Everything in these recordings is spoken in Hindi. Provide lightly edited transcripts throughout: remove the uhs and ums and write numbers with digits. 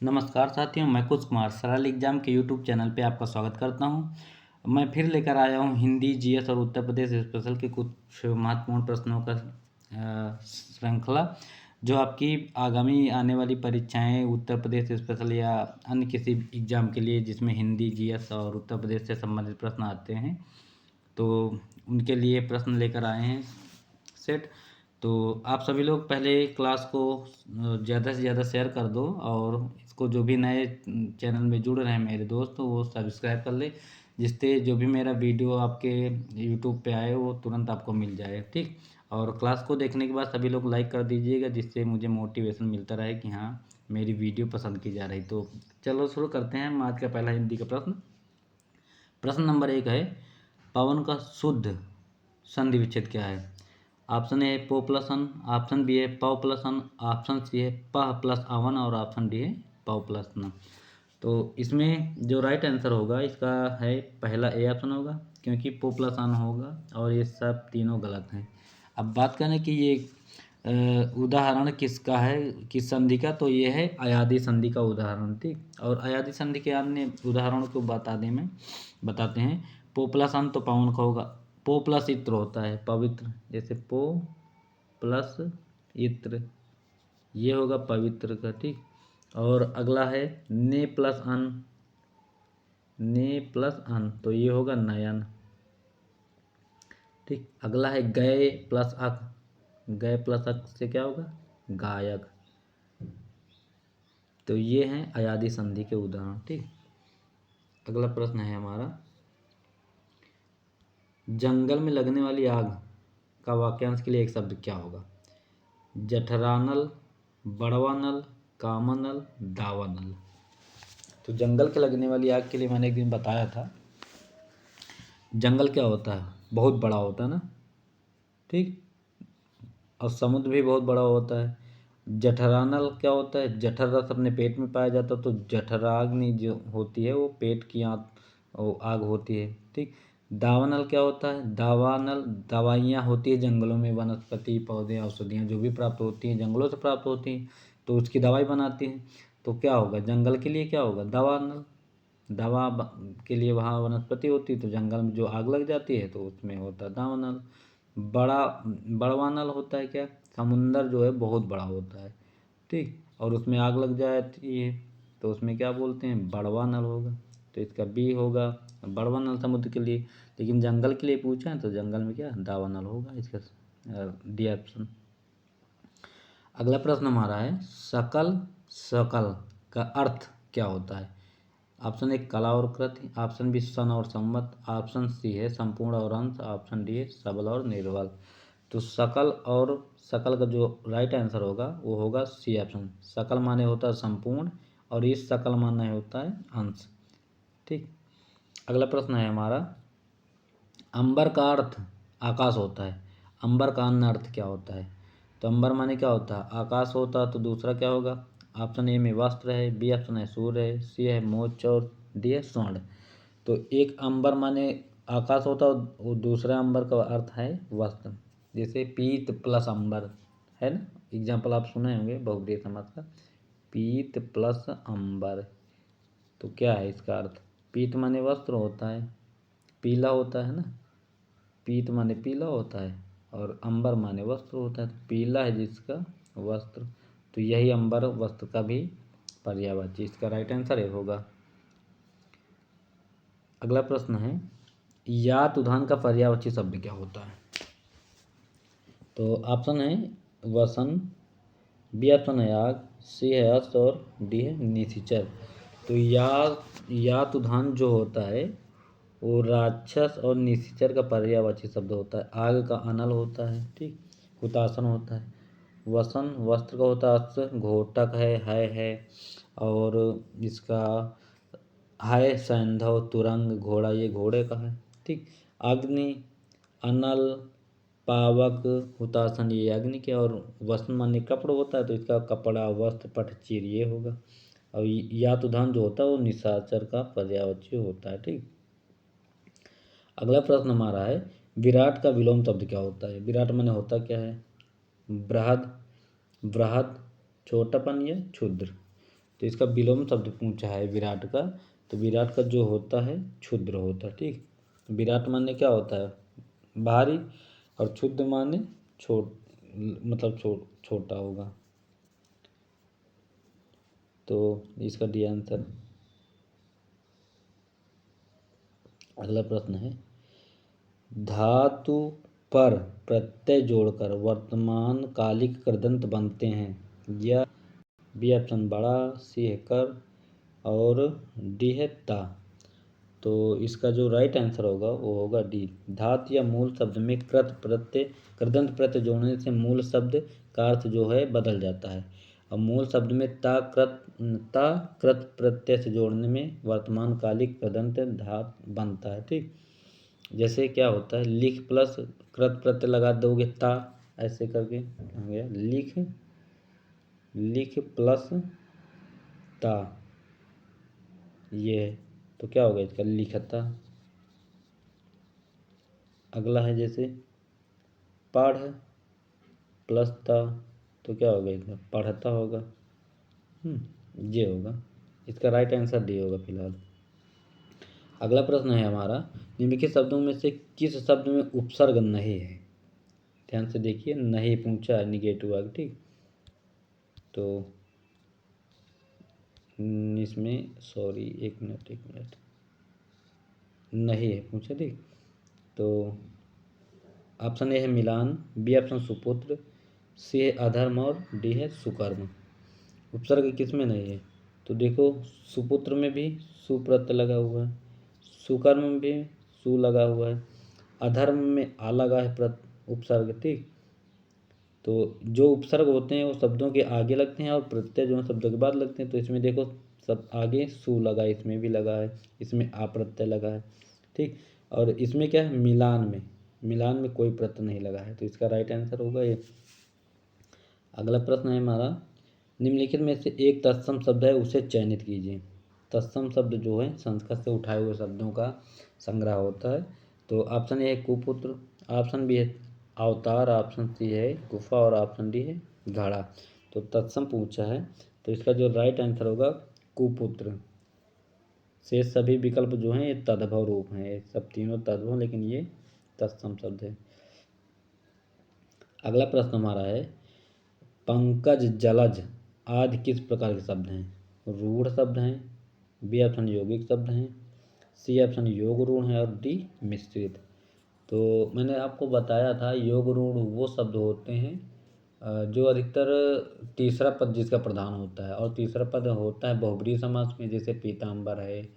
नमस्कार साथियों, मैं कुश कुमार सरल एग्जाम के यूट्यूब चैनल पे आपका स्वागत करता हूं। मैं फिर लेकर आया हूं हिंदी, जीएस और उत्तर प्रदेश स्पेशल के कुछ महत्वपूर्ण प्रश्नों का श्रृंखला, जो आपकी आगामी आने वाली परीक्षाएं उत्तर प्रदेश स्पेशल या अन्य किसी एग्ज़ाम के लिए जिसमें हिंदी, जीएस और उत्तर प्रदेश से संबंधित प्रश्न आते हैं, तो उनके लिए प्रश्न लेकर आए हैं सेट। तो आप सभी लोग पहले क्लास को ज़्यादा से ज़्यादा शेयर कर दो, और इसको जो भी नए चैनल में जुड़ रहे हैं मेरे दोस्त, तो वो सब्सक्राइब कर ले, जिससे जो भी मेरा वीडियो आपके यूट्यूब पे आए वो तुरंत आपको मिल जाए। ठीक। और क्लास को देखने के बाद सभी लोग लाइक कर दीजिएगा, जिससे मुझे मोटिवेशन मिलता रहे कि हाँ, मेरी वीडियो पसंद की जा रही। तो चलो शुरू करते हैं। हम आज का पहला हिंदी का प्रश्न नंबर 1 है, पवन का शुद्ध संधि विच्छेद क्या है? ऑप्शन ए पो प्लस अन, ऑप्शन बी है पौ प्लस अन, ऑप्शन सी है पह प्लस अवन और ऑप्शन डी है पौ प्लस न। तो इसमें जो राइट आंसर होगा इसका है पहला ए ऑप्शन होगा, क्योंकि पो प्लस अन होगा और ये सब तीनों गलत हैं। अब बात करें कि ये उदाहरण किसका है, किस संधि का, तो ये है अयादी संधि का उदाहरण। ठीक। और अयादी संधि के अन्य उदाहरणों को बताते हैं। पो प्लस अन तो पवन का होगा, पो प्लस इत्र होता है पवित्र, जैसे पो प्लस इत्र, ये होगा पवित्र का। ठीक। और अगला है ने प्लस अन, तो ये होगा नयन। ठीक। अगला है गए प्लस अक, गए प्लस अक से क्या होगा? गायक। तो ये हैं अयादी संधि के उदाहरण। ठीक। अगला प्रश्न है हमारा, जंगल में लगने वाली आग का वाक्यांश के लिए एक शब्द क्या होगा? जठरानल, बड़वानल, कामानल, दावानल। तो जंगल के लगने वाली आग के लिए मैंने एक दिन बताया था, जंगल क्या होता है? बहुत बड़ा होता है ना। ठीक। और समुद्र भी बहुत बड़ा होता है। जठरानल क्या होता है? जठर रस अपने पेट में पाया जाता है, तो जठराग्नि जो होती है वो पेट की आग होती है। ठीक। दावानल क्या होता है? दावानल दवाइयाँ होती है जंगलों में, वनस्पति पौधे औषधियाँ जो भी प्राप्त होती हैं जंगलों से प्राप्त होती हैं, तो उसकी दवाई बनाती हैं। तो क्या होगा जंगल के लिए? क्या होगा? दावानल। के लिए वहाँ वनस्पति होती है, तो जंगल में जो आग लग जाती है तो उसमें होता है दावानल। बड़वानल होता है क्या? समुंदर जो है बहुत बड़ा होता है। ठीक। और उसमें आग लग जाती है तो उसमें क्या बोलते हैं? बड़वा नल होगा। तो इसका बी होगा बड़वा नल समुद्र के लिए। लेकिन जंगल के लिए पूछा है तो जंगल में क्या? दावा नल होगा, इसका डी ऑप्शन। अगला प्रश्न हमारा है, सकल का अर्थ क्या होता है? ऑप्शन ए कला और कृति, ऑप्शन बी सन और संवत, ऑप्शन सी है संपूर्ण और अंश, ऑप्शन डी है सबल और निर्बल। तो सकल का जो राइट आंसर होगा वो होगा सी ऑप्शन। सकल माने होता है संपूर्ण और इस सकल माने होता है अंश। ठीक। अगला प्रश्न है हमारा, अंबर का अर्थ आकाश होता है, अंबर का अन्य अर्थ क्या होता है? तो अंबर माने क्या होता है? आकाश होता है। तो दूसरा क्या होगा? ऑप्शन ए में वस्त्र है, बी ऑप्शन है सूर्य है, सी है मोक्ष और डी है स्वर्ण। तो एक अंबर माने आकाश होता है और दूसरा अंबर का अर्थ है वस्त्र, जैसे पीत प्लस अंबर है ना, एग्जाम्पल आप सुने होंगे बहुब्रीहि समास का, पीत प्लस अंबर। तो क्या है इसका अर्थ? पीत माने वस्त्र होता है, पीला होता है ना, पीत माने पीला होता है और अंबर माने वस्त्र होता है, तो पीला है जिसका वस्त्र, तो यही अंबर वस्त्र का भी पर्यायवाची, इसका राइट आंसर ये होगा। अगला प्रश्न है, यात उदान का पर्यायवाची शब्द क्या होता है? तो ऑप्शन है वसन, बी ऑप्शन है आग, सी है अस्त और डी है निशिचर। तो यात उदान जो होता है वो राक्षस और निशिचर का पर्यायवाची शब्द होता है। आग का अनल होता है। ठीक। हुतासन होता है। वसन वस्त्र का होता है, अस्त घोटक है और इसका है सैंधव तुरंग घोड़ा, ये घोड़े का है। ठीक। अग्नि अनल पावक हुतासन ये अग्नि के, और वस्त्र माने कपड़ा होता है तो इसका कपड़ा वस्त्र पट चीर ये होगा। और यातुधान जो होता है वो निशाचर का पर्यायवाची होता है। ठीक। अगला प्रश्न हमारा है, विराट का विलोम शब्द क्या होता है? विराट माने होता क्या है? बृहद, छोटापन या क्षुद्र। तो इसका विलोम शब्द पूछा है विराट का, तो विराट का जो होता है क्षुद्र होता है। ठीक, विराट माने क्या होता है भारी, और क्षुद्र माने छोटा होगा। तो इसका डी आंसर। अगला प्रश्न है, धातु पर प्रत्यय जोड़कर वर्तमान कालिक कृदंत बनते हैं। या बी ऑप्शन बड़ा, सी है कर और डी है ता। तो इसका जो राइट आंसर होगा वो होगा डी। धातु या मूल शब्द में कृदंत प्रत्यय जोड़ने से मूल शब्द का अर्थ जो है बदल जाता है। और मूल शब्द में ता कृत प्रत्यय से जोड़ने में वर्तमान कालिक कृदंत धात बनता है। ठीक, जैसे क्या होता है, लिख प्लस कृत प्रत्यय लगा दोगे ता, ऐसे करके हो गया लिख प्लस ता, ये है, तो क्या होगा इसका लिखता। अगला है जैसे पढ़ प्लस ता, तो क्या होगा इसका पढ़ता होगा। ये होगा, इसका राइट आंसर डी होगा फिलहाल। अगला प्रश्न है हमारा, निम्नलिखित शब्दों में से किस शब्द में उपसर्ग नहीं है। ध्यान से देखिए, नहीं पूछा है निगेटिव आगे। ठीक, तो इसमें सॉरी एक मिनट नहीं है पूछा। ठीक, तो ऑप्शन ए है मिलान, बी ऑप्शन सुपुत्र, सी है अधर्म और डी है सुकर्म। उपसर्ग किस में नहीं है, तो देखो सुपुत्र में भी सु प्रत्यय लगा हुआ है, सुकर्म में भी सु लगा हुआ है, अधर्म में आ लगा है उपसर्ग। ठीक, तो जो उपसर्ग होते हैं वो शब्दों के आगे लगते हैं और प्रत्यय जो है शब्दों के बाद लगते हैं। तो इसमें देखो सब आगे सु लगा है, इसमें भी लगा है, इसमें आ प्रत्यय लगा है। ठीक, और इसमें क्या है मिलान में कोई प्रत्यय नहीं लगा है, तो इसका राइट आंसर होगा ये। अगला प्रश्न है हमारा, निम्नलिखित में से एक तत्सम शब्द है, उसे चयनित कीजिए। तत्सम शब्द जो है संस्कृत से उठाए हुए शब्दों का संग्रह होता है। तो ऑप्शन ए है कुपुत्र, ऑप्शन बी है अवतार, ऑप्शन सी है गुफा और ऑप्शन डी है घड़ा। तो तत्सम पूछा है, तो इसका जो राइट आंसर होगा कुपुत्र। शेष सभी विकल्प जो हैं ये तद्भव रूप हैं, ये सब तीनों तद्भव, लेकिन ये तत्सम शब्द है। अगला प्रश्न हमारा है, पंकज जलज आदि किस प्रकार के शब्द हैं। रूढ़ शब्द हैं, बी ऑप्शन यौगिक शब्द हैं, सी ऑप्शन योग रूढ़ है और डी मिश्रित। तो मैंने आपको बताया था योग रूढ़ वो शब्द होते हैं जो अधिकतर तीसरा पद जिसका प्रधान होता है, और तीसरा पद होता है बहुब्रीहि समास में, जैसे पीताम्बर है,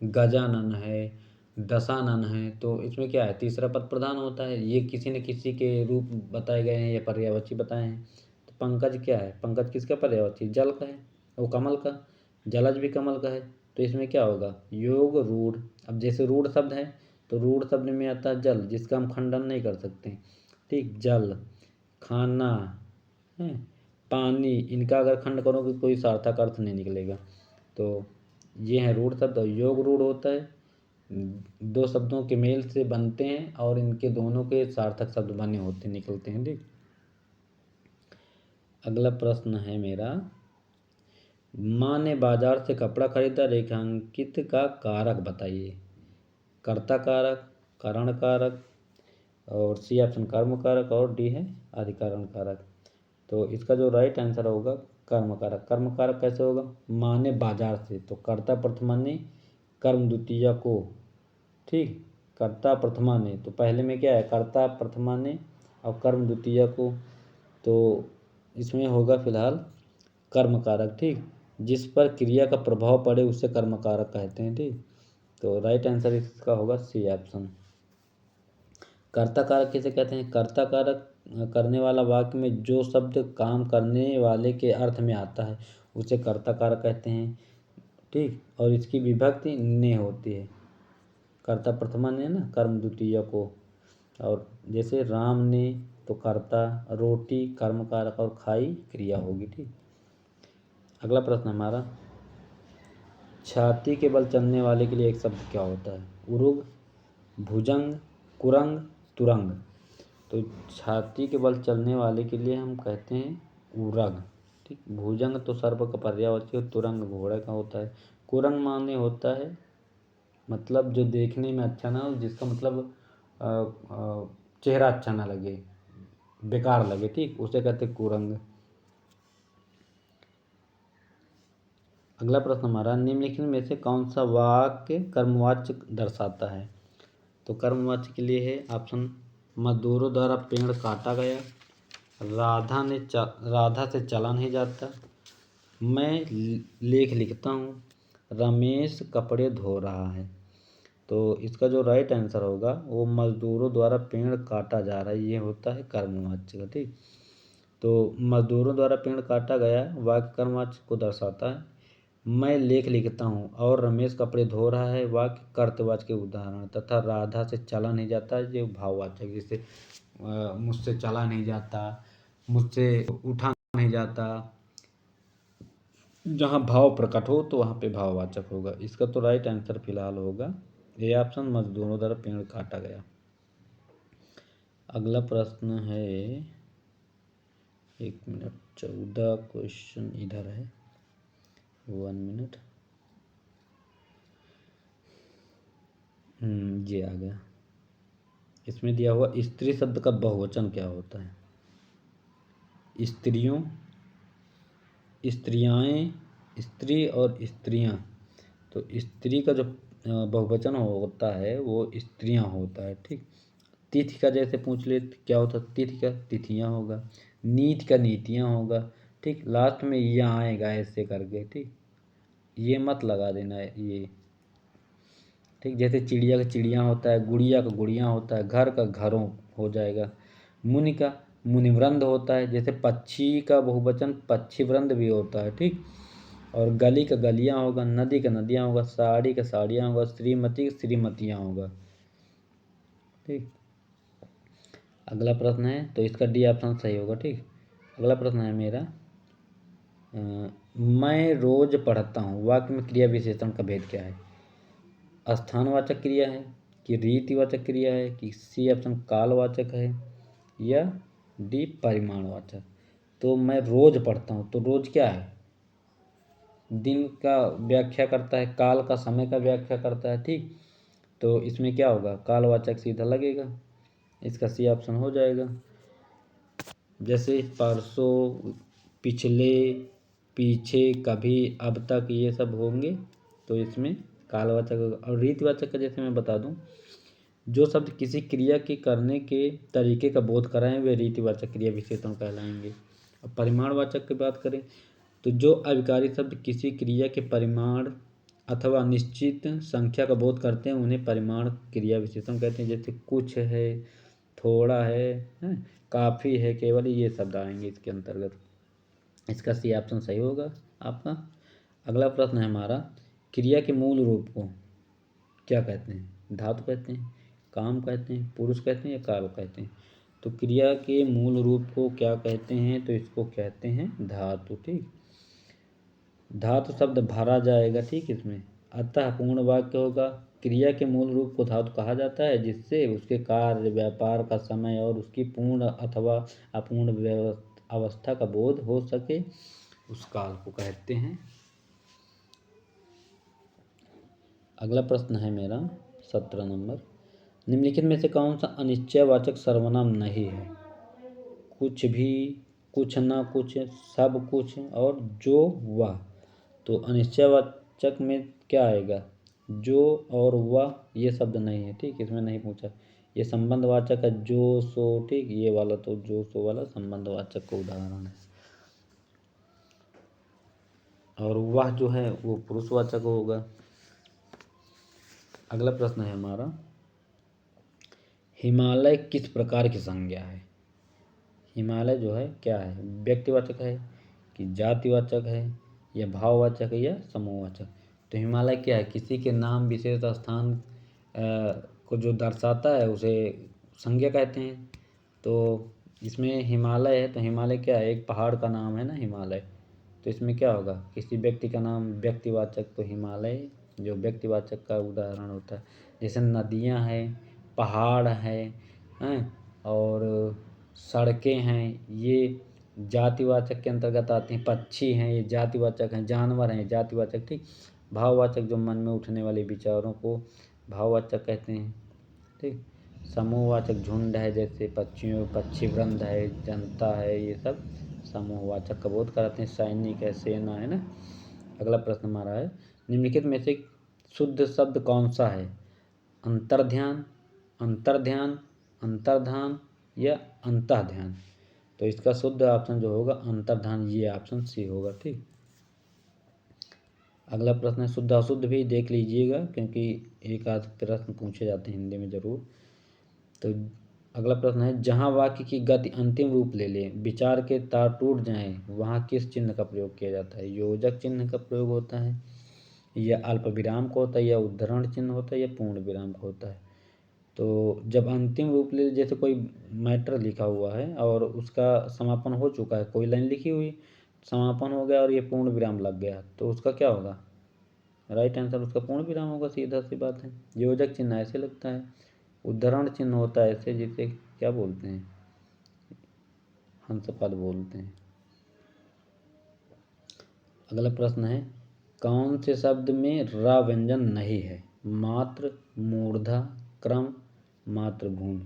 गजानन है, दशानन है। तो इसमें क्या है तीसरा पद प्रधान होता है, ये किसी न किसी के रूप बताए गए हैं या पर्यायवाची बताए हैं। तो पंकज क्या है, पंकज किसका पर्यायवाची, जल का है, वो कमल का, जलज भी कमल का है। तो इसमें क्या होगा योग रूढ़। अब जैसे रूढ़ शब्द है तो रूढ़ शब्द में आता है जल, जिसका हम खंडन नहीं कर सकते। ठीक, जल, खाना है, पानी, इनका अगर खंड करोगे कोई सार्थक अर्थ नहीं निकलेगा। तो ये है रूढ़ शब्द। और योग रूढ़ होता है दो शब्दों के मेल से बनते हैं और इनके दोनों के सार्थक शब्द बने होते निकलते हैं। ठीक, अगला प्रश्न है मेरा, माँ ने बाजार से कपड़ा खरीदा, रेखांकित का कारक बताइए। कर्ता कारक, कारण कारक और सी ऑप्शन कर्म कारक और डी है अधिकरण कारक। तो इसका जो राइट आंसर होगा कर्म कारक। कर्म कारक कैसे होगा, माँ ने बाजार से, तो कर्ता प्रथमा ने कर्म द्वितीया को। ठीक, कर्ता प्रथमा ने, तो पहले में क्या है कर्ता प्रथमा ने और कर्म द्वितीया को, तो इसमें होगा फिलहाल कर्म कारक। ठीक, जिस पर क्रिया का प्रभाव पड़े उसे कर्म कारक कहते हैं। ठीक, तो राइट आंसर इसका होगा सी ऑप्शन। कर्ता कारक किसे कहते हैं, कर्ता कारक करने वाला वाक्य में जो शब्द काम करने वाले के अर्थ में आता है उसे कर्ता कारक कहते हैं। ठीक, और इसकी विभक्ति ने होती है, कर्ता प्रथमा ने ना कर्म द्वितीय को। और जैसे राम ने तो कर्ता, रोटी कर्म कारक और खाई क्रिया होगी। ठीक, अगला प्रश्न हमारा, छाती के बल चलने वाले के लिए एक शब्द क्या होता है, उरुग, भुजंग, कुरंग, तुरंग। तो छाती के बल चलने वाले के लिए हम कहते हैं उरग। ठीक। भुजंग तो सर्प का पर्यायवाची है, तुरंग घोड़े का होता है। कुरंग माने होता है मतलब जो देखने में अच्छा ना हो, जिसका मतलब चेहरा अच्छा ना लगे, बेकार लगे, ठीक, उसे कहते कुरंग। अगला प्रश्न हमारा, निम्नलिखित में से कौन सा वाक्य कर्मवाच्य दर्शाता है? तो कर्मवाच्य के लिए है ऑप्शन, मजदूरों द्वारा पेड़ काटा गया, राधा से चला नहीं जाता, मैं लेख लिखता हूँ, रमेश कपड़े धो रहा है। तो इसका जो राइट आंसर होगा वो मजदूरों द्वारा पेड़ काटा जा रहा है, ये होता है कर्मवाच्य का, ठीक। तो मजदूरों द्वारा पेड़ काटा गया वाक्य कर्मवाच्य को दर्शाता है। मैं लेख लिखता हूँ और रमेश कपड़े धो रहा है वाक्य कर्तवाच्य के उदाहरण, तथा राधा से चला नहीं जाता ये भाववाचक, जैसे मुझसे चला नहीं जाता, मुझसे उठा नहीं जाता, जहाँ भाव प्रकट हो तो वहाँ पे भाववाचक होगा। इसका तो राइट आंसर फिलहाल होगा ये ऑप्शन, मजदूरों द्वारा पेड़ काटा गया। अगला प्रश्न है, 1 मिनट, 14 क्वेश्चन इधर है, 1 मिनट, ये आ गया। इसमें दिया हुआ स्त्री शब्द का बहुवचन क्या होता है? स्त्रियों, स्त्रियाएँ, स्त्री और स्त्रियाँ। तो स्त्री का जो बहुवचन होता है वो स्त्रियाँ होता है, ठीक। तिथि का जैसे पूछ ले क्या होता है, तिथि का तिथियाँ होगा, नीति का नीतियाँ होगा, ठीक। लास्ट में यहाँ आएगा ऐसे करके, ठीक, ये मत लगा देना ये, ठीक। जैसे चिड़िया का चिड़िया होता है, गुड़िया का गुड़िया होता है, घर का घरों हो जाएगा, मुनि का मुनिवृंद होता है, जैसे पक्षी का बहुवचन पक्षीवृंद भी होता है, ठीक। और गली का गलियाँ होगा, नदी का नदियाँ होगा, साड़ी का साड़ियाँ होगा, श्रीमती का श्रीमतियाँ होगा, ठीक। अगला प्रश्न है, तो इसका डी ऑप्शन सही होगा, ठीक। अगला प्रश्न है मेरा, मैं रोज पढ़ता हूँ वाक्य में क्रिया विशेषण का भेद क्या है? स्थानवाचक क्रिया है कि रीतिवाचक क्रिया है कि सी ऑप्शन कालवाचक है या डी परिमाणवाचक? तो मैं रोज पढ़ता हूँ, तो रोज क्या है? दिन का व्याख्या करता है, काल का समय का व्याख्या करता है, ठीक। तो इसमें क्या होगा, कालवाचक सीधा लगेगा, इसका सी ऑप्शन हो जाएगा। जैसे परसों, पिछले, पीछे, कभी, अब तक, ये सब होंगे तो इसमें कालवाचक होगा। और रीतिवाचक का जैसे मैं बता दूं, जो शब्द किसी क्रिया के करने के तरीके का बोध कराएं वे रीतिवाचक क्रिया विशेषण कहलाएंगे। अब परिमाणवाचक की बात करें तो जो अविकारी शब्द किसी क्रिया के परिमाण अथवा निश्चित संख्या का बोध करते हैं उन्हें परिमाण क्रिया विशेषण कहते हैं। जैसे कुछ है, थोड़ा है, काफ़ी है, केवल, ये शब्द आएंगे इसके अंतर्गत। इसका सी ऑप्शन सही होगा आपका। अगला प्रश्न है हमारा, क्रिया के मूल रूप को क्या कहते हैं? धातु कहते हैं, काम कहते हैं, पुरुष कहते हैं या काल कहते हैं? तो क्रिया के मूल रूप को क्या कहते हैं? तो इसको कहते हैं धातु, ठीक। धातु शब्द भरा जाएगा, ठीक। इसमें अतः पूर्ण वाक्य होगा। क्रिया के मूल रूप को धातु कहा जाता है जिससे उसके कार्य, व्यापार का समय और उसकी पूर्ण अथवा अपूर्ण अवस्था का बोध हो सके, उस काल को कहते हैं। अगला प्रश्न है मेरा 17 नंबर, निम्नलिखित में से कौन सा अनिश्चयवाचक सर्वनाम नहीं है? कुछ भी, कुछ ना कुछ, सब कुछ और जो वह। तो अनिश्चयवाचक में क्या आएगा? जो और वह, ये शब्द नहीं है, ठीक। इसमें नहीं पूछा। ये संबंधवाचक है, जो सो, ठीक। ये वाला तो जो सो वाला संबंधवाचक का उदाहरण है, और वह जो है वो पुरुषवाचक होगा। अगला प्रश्न है हमारा, हिमालय किस प्रकार की संज्ञा है? हिमालय जो है क्या है? व्यक्तिवाचक है कि जातिवाचक है या भाववाचक है या समूहवाचक? तो हिमालय क्या है? किसी के नाम, विशेष स्थान को जो दर्शाता है उसे संज्ञा कहते हैं। तो इसमें हिमालय है तो हिमालय क्या है? एक पहाड़ का नाम है ना हिमालय। तो इसमें क्या होगा? किसी व्यक्ति का नाम व्यक्तिवाचक, तो हिमालय जो व्यक्तिवाचक का उदाहरण होता है। जैसे नदियाँ हैं, पहाड़ हैं और सड़कें हैं, ये जातिवाचक के अंतर्गत आते हैं। पक्षी हैं, ये जातिवाचक हैं। जानवर हैं, जातिवाचक, ठीक। भाववाचक, जो मन में उठने वाले विचारों को भाववाचक कहते हैं, ठीक। समूहवाचक झुंड है, जैसे पक्षियों, पक्षी वृंद है, जनता है, ये सब समूहवाचक का बोध कराते हैं। सैनिक है, सेना है ना। अगला प्रश्न हमारा है, निम्नलिखित में से शुद्ध शब्द कौन सा है? अंतर्ध्यान, अंतर्ध्यान, अंतर्धान या अंतःध्यान। तो इसका शुद्ध ऑप्शन जो होगा अंतर्धान, ये ऑप्शन सी होगा, ठीक। अगला प्रश्न है, शुद्ध अशुद्ध भी देख लीजिएगा, क्योंकि एक आध प्रश्न पूछे जाते हैं हिंदी में जरूर। तो अगला प्रश्न है, जहाँ वाक्य की गति अंतिम रूप ले ले, विचार के तार टूट जाएं, वहाँ किस चिन्ह का प्रयोग किया जाता है? योजक चिन्ह का प्रयोग होता है, या अल्प विराम को होता है, या उद्धरण चिन्ह होता है, या पूर्ण विराम को होता है? तो जब अंतिम रूप ले, जैसे कोई मैटर लिखा हुआ है और उसका समापन हो चुका है, कोई लाइन लिखी हुई, समापन हो गया और ये पूर्ण विराम लग गया, तो उसका क्या होगा? राइट आंसर उसका पूर्ण विराम होगा, सीधा सी बात है। योजक चिन्ह ऐसे लगता है, उद्धरण चिन्ह होता है ऐसे, जिसे क्या बोलते हैं? हंसपद बोलते हैं। अगला प्रश्न है, कौन से शब्द में रा व्यंजन नहीं है? मात्र, मूर्धा, क्रम, मातृभूमि।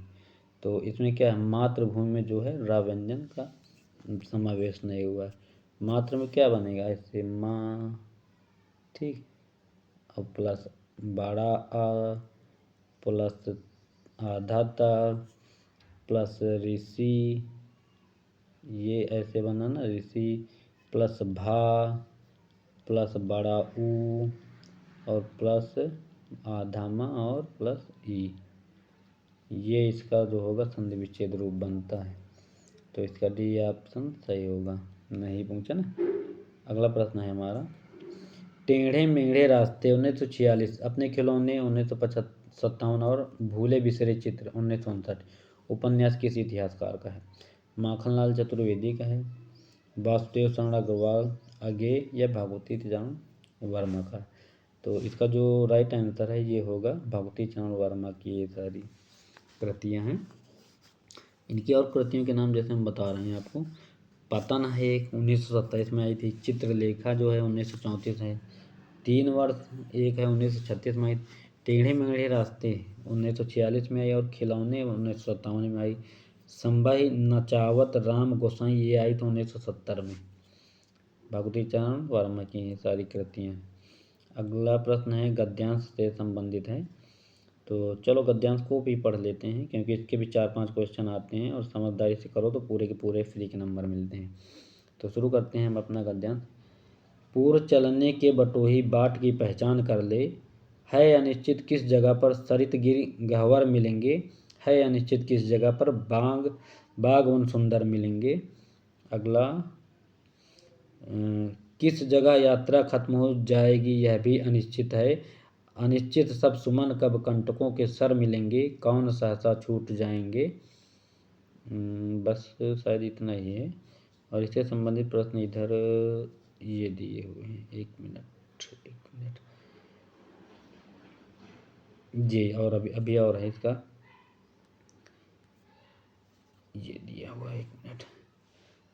तो इसमें क्या है, मातृभूमि में जो है रा व्यंजन का समावेश नहीं हुआ है। मात्र में क्या बनेगा, ऐसे माँ, ठीक, और प्लस बड़ा आ, प्लस आधा ता, प्लस ऋषि, ये ऐसे बना ना, ऋषि प्लस भा, प्लस बड़ा ऊ, और प्लस आधा मा, और प्लस ई, ये इसका जो होगा संधि विच्छेद रूप बनता है। तो इसका डी ऑप्शन सही होगा, नहीं पूछा ना। अगला प्रश्न है हमारा, टेढ़े मेढ़े रास्ते 1946, अपने खिलौने 1957 और भूले बिसरे चित्र 1959 उपन्यास किस इतिहासकार का है? माखनलाल चतुर्वेदी का है, वासुदेव शरण अग्रवाल अगे, या भागवती चरण वर्मा का? तो इसका जो राइट आंसर है ये होगा भागवती चरण वर्मा की ये सारी कृतियाँ हैं। इनकी और कृतियों के नाम जैसे हम बता रहे हैं आपको, पतन है एक 1927 में आई थी, चित्रलेखा जो है 1934 है, 3 वर्ष एक है 1936 में आई, टेढ़े मेढ़े रास्ते 1946 में आई, और खिलौने 1957 में आई, संभाई नचावत राम गोसाई ये आई तो 1970 में। भगवती चरण वर्मा की ये सारी कृतियाँ। अगला प्रश्न है गद्यांश से संबंधित है, तो चलो गद्यांश को भी पढ़ लेते हैं, क्योंकि इसके भी 4-5 क्वेश्चन आते हैं और समझदारी से करो तो पूरे के पूरे फ्री के नंबर मिलते हैं। तो शुरू करते हैं हम अपना गद्यांश। पूर्व चलने के बटोही बाट की पहचान कर ले, है अनिश्चित किस जगह पर सरित गिर गहवर मिलेंगे, है अनिश्चित किस जगह पर बाग वन सुंदर मिलेंगे। अगला, किस जगह यात्रा खत्म हो जाएगी यह भी अनिश्चित है, अनिश्चित सब सुमन कब कंटकों के सर मिलेंगे, कौन सहसा छूट जाएंगे। बस शायद इतना ही है, और इससे संबंधित प्रश्न इधर ये दिए हुए हैं। एक मिनट जी, और अभी और है इसका, ये दिया हुआ है, 1 मिनट।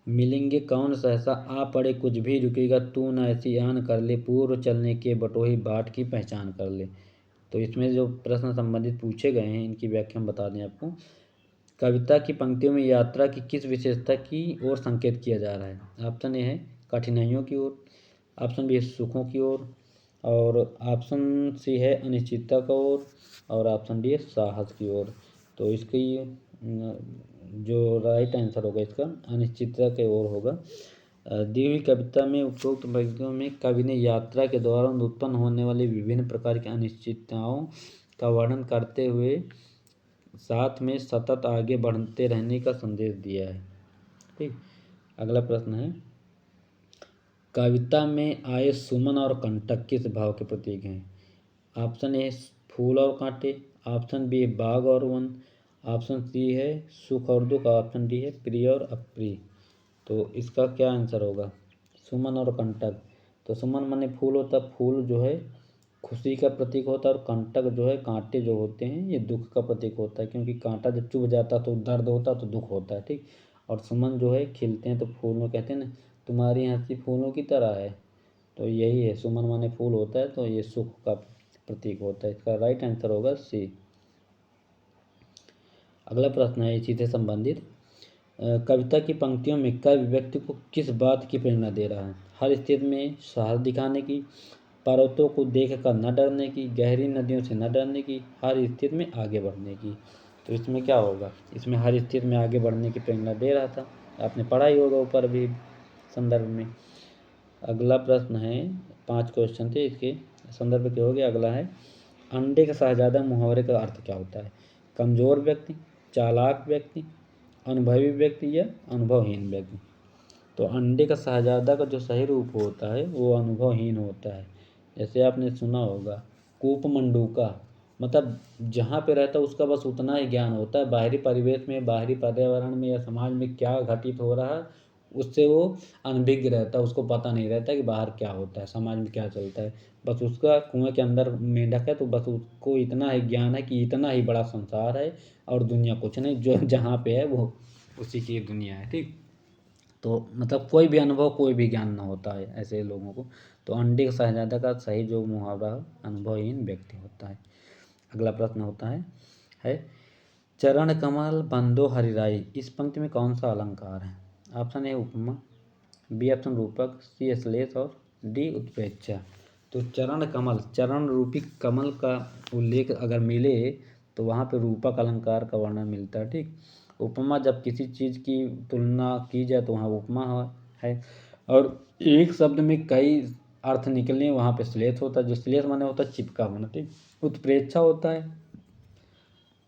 मिलेंगे कौन सहसा आ पड़े कुछ भी रुकेगा, तू न ऐसी आन कर ले, पूर्व चलने के बटोही बाट की पहचान कर ले। तो इसमें जो प्रश्न संबंधित पूछे गए हैं इनकी व्याख्या हम बता दें आपको। कविता की पंक्तियों में यात्रा की किस विशेषता की ओर संकेत किया जा रहा है? ऑप्शन ए है कठिनाइयों की ओर, ऑप्शन बी है सुखों की ओर, और ऑप्शन सी है अनिश्चितता की ओर, और ऑप्शन डी है साहस की ओर। तो इसकी जो राइट आंसर होगा इसका अनिश्चितता की ओर होगा। दी हुई कविता में उपरोक्त पंक्तियों में कवि ने यात्रा के दौरान उत्पन्न होने वाली विभिन्न प्रकार की अनिश्चितताओं का वर्णन करते हुए साथ में सतत आगे बढ़ते रहने का संदेश दिया है, ठीक। अगला प्रश्न है, कविता में आए सुमन और कंटक किस भाव के प्रतीक हैं? ऑप्शन ए फूल और कांटे, ऑप्शन बी बाग और वन, ऑप्शन सी है सुख और दुख, ऑप्शन डी है प्रिय और अप्रिय। तो इसका क्या आंसर होगा? सुमन और कंटक। तो सुमन माने फूल होता है, फूल जो है खुशी का प्रतीक होता है, और कंटक जो है कांटे जो होते हैं ये दुख का प्रतीक होता है, क्योंकि कांटा जब चुभ जाता है तो दर्द होता है, तो दुख होता है, ठीक। और सुमन जो है खिलते हैं तो फूलों, कहते हैं ना तुम्हारी हंसी फूलों की तरह है, तो यही है, सुमन माने फूल होता है, तो ये सुख का प्रतीक होता है। इसका राइट आंसर होगा सी। अगला प्रश्न है इसी से संबंधित। कविता की पंक्तियों में कवि व्यक्ति को किस बात की प्रेरणा दे रहा है? हर स्थिति में साहस दिखाने की, पर्वतों को देख कर न डरने की, गहरी नदियों से न डरने की, हर स्थिति में आगे बढ़ने की। तो इसमें क्या होगा? इसमें हर स्थिति में आगे बढ़ने की प्रेरणा दे रहा था, आपने पढ़ा ही होगा ऊपर भी संदर्भ में। अगला प्रश्न है, 5 क्वेश्चन थे, इसके संदर्भ के हो गए। अगला है, अंडे का शहजादा मुहावरे का अर्थ क्या होता है? कमजोर व्यक्ति, चालाक व्यक्ति, अनुभवी व्यक्ति या अनुभवहीन व्यक्ति। तो अंडे का शहजादा का जो सही रूप होता है वो अनुभवहीन होता है। जैसे आपने सुना होगा कूपमंडूका, मतलब जहाँ पे रहता है उसका बस उतना ही ज्ञान होता है, बाहरी परिवेश में, बाहरी पर्यावरण में या समाज में क्या घटित हो रहा है उससे वो अनभिज्ञ रहता है, उसको पता नहीं रहता कि बाहर क्या होता है, समाज में क्या चलता है। बस उसका कुएं के अंदर मेंढक है तो बस उसको इतना ही ज्ञान है कि इतना ही बड़ा संसार है और दुनिया कुछ नहीं, जो जहाँ पे है वो उसी की दुनिया है। ठीक, तो मतलब कोई भी अनुभव, कोई भी ज्ञान ना होता है ऐसे लोगों को। तो अंडे का शहजादा का सही जो मुहावरा अनुभवहीन व्यक्ति होता है। अगला प्रश्न होता है चरण कमल बंदो हरिराई, इस पंक्ति में कौन सा अलंकार है? ऑप्शन ए उपमा, बी ऑप्शन रूपक, सी श्लेष और डी उत्प्रेक्षा। तो चरण कमल, चरण रूपी कमल का उल्लेख अगर मिले तो वहाँ पे रूपक अलंकार का वर्णन मिलता है। ठीक, उपमा जब किसी चीज़ की तुलना की जाए तो वहाँ उपमा है। और एक शब्द में कई अर्थ निकलने वहाँ पे श्लेष होता है, जो श्लेष माने होता है चिपका होना। ठीक, उत्प्रेक्षा होता है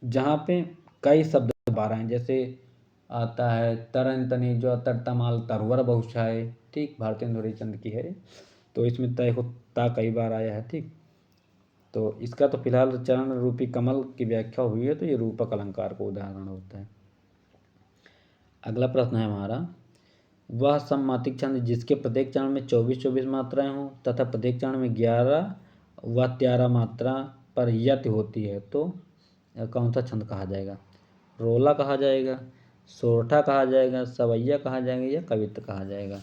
जहाँ पे कई शब्द बारह हैं, जैसे आता है तरन तनी जो तरतमाल तरवर बहुछाए। ठीक, भारतेंदु हरिश्चंद्र की है, तो इसमें तय होता कई बार आया है। ठीक, तो इसका तो फिलहाल चरण रूपी कमल की व्याख्या हुई है, तो ये रूपक अलंकार का उदाहरण होता है। अगला प्रश्न है हमारा, वह सममात्रिक छंद जिसके प्रत्येक चरण में 24-24 मात्राएं हों तथा प्रत्येक चरण में 11 व 13 मात्रा पर यति होती है, तो कौन सा छंद कहा जाएगा? रोला कहा जाएगा, सोरठा कहा जाएगा, सवैया कहा जाएगा या कवित्त कहा जाएगा?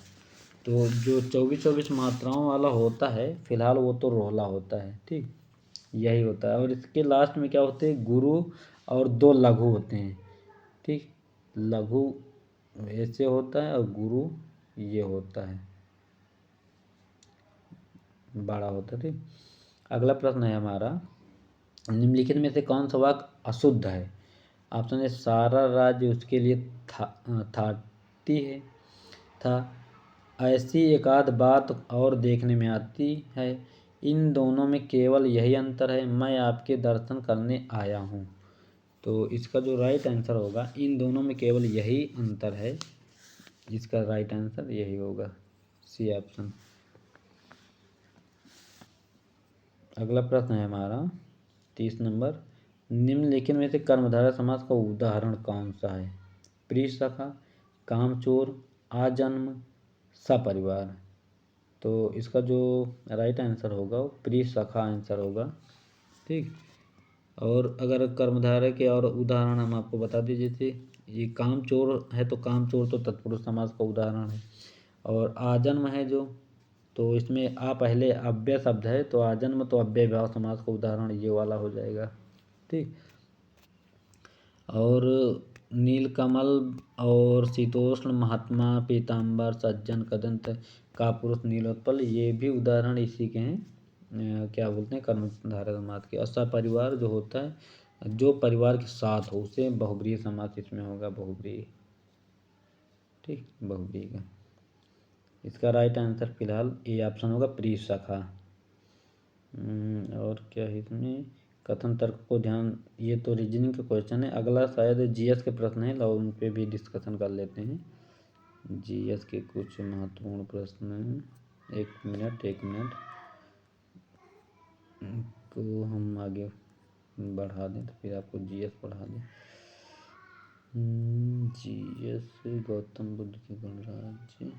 तो जो 24-24 मात्राओं वाला होता है फिलहाल वो तो रोला होता है। ठीक, यही होता है। और इसके लास्ट में क्या होते हैं? गुरु और 2 लघु होते हैं। ठीक, लघु ऐसे होता है और गुरु ये होता है, बड़ा होता है। ठीक, अगला प्रश्न है हमारा, निम्नलिखित में से कौन सा वाक्य अशुद्ध है? ऑप्शन ए सारा राज्य उसके लिए थाती है, था, ऐसी एकाध बात और देखने में आती है, इन दोनों में केवल यही अंतर है, मैं आपके दर्शन करने आया हूँ। तो इसका जो राइट आंसर होगा, इन दोनों में केवल यही अंतर है, इसका राइट आंसर यही होगा, सी ऑप्शन। अगला प्रश्न है हमारा 30 नंबर, निम्नलिखित में से कर्मधारय समास का उदाहरण कौन सा है? प्रिय सखा, कामचोर, आजन्म, सपरिवार। तो इसका जो राइट आंसर होगा वो प्रिय सखा आंसर होगा। ठीक, और अगर कर्मधारय के और उदाहरण हम आपको बता दीजिए थे, ये कामचोर है तो कामचोर तो तत्पुरुष समास का उदाहरण है, और आजन्म है जो, तो इसमें आ पहले अव्यय शब्द है, तो आजन्म तो अव्यय भाव समास का उदाहरण ये वाला हो जाएगा। ठीक, और नीलकमल और शीतोष्ण, महात्मा, पीताम्बर, सज्जन, कदंत, कापुरुष, नीलोत्पल, ये भी उदाहरण इसी के हैं। क्या बोलते हैं? कर्मधारय समास के। और सपरिवार जो होता है जो परिवार के साथ हो उसे बहुब्रीहि समास इसमें होगा, बहुब्रीहि। ठीक, बहुब्रीहि का इसका राइट आंसर फिलहाल ए ऑप्शन होगा, प्रिय सखा। और क्या है इसमें? कथन तर्क को ध्यान, ये तो रीजनिंग का क्वेश्चन है। अगला शायद जीएस के प्रश्न है, लो उन पे भी डिस्कशन कर लेते हैं। जीएस के कुछ महत्वपूर्ण प्रश्न हैं। एक मिनट को हम आगे बढ़ा दें तो फिर आपको जीएस पढ़ा दें। जीएस गौतम बुद्ध के गणराज्य,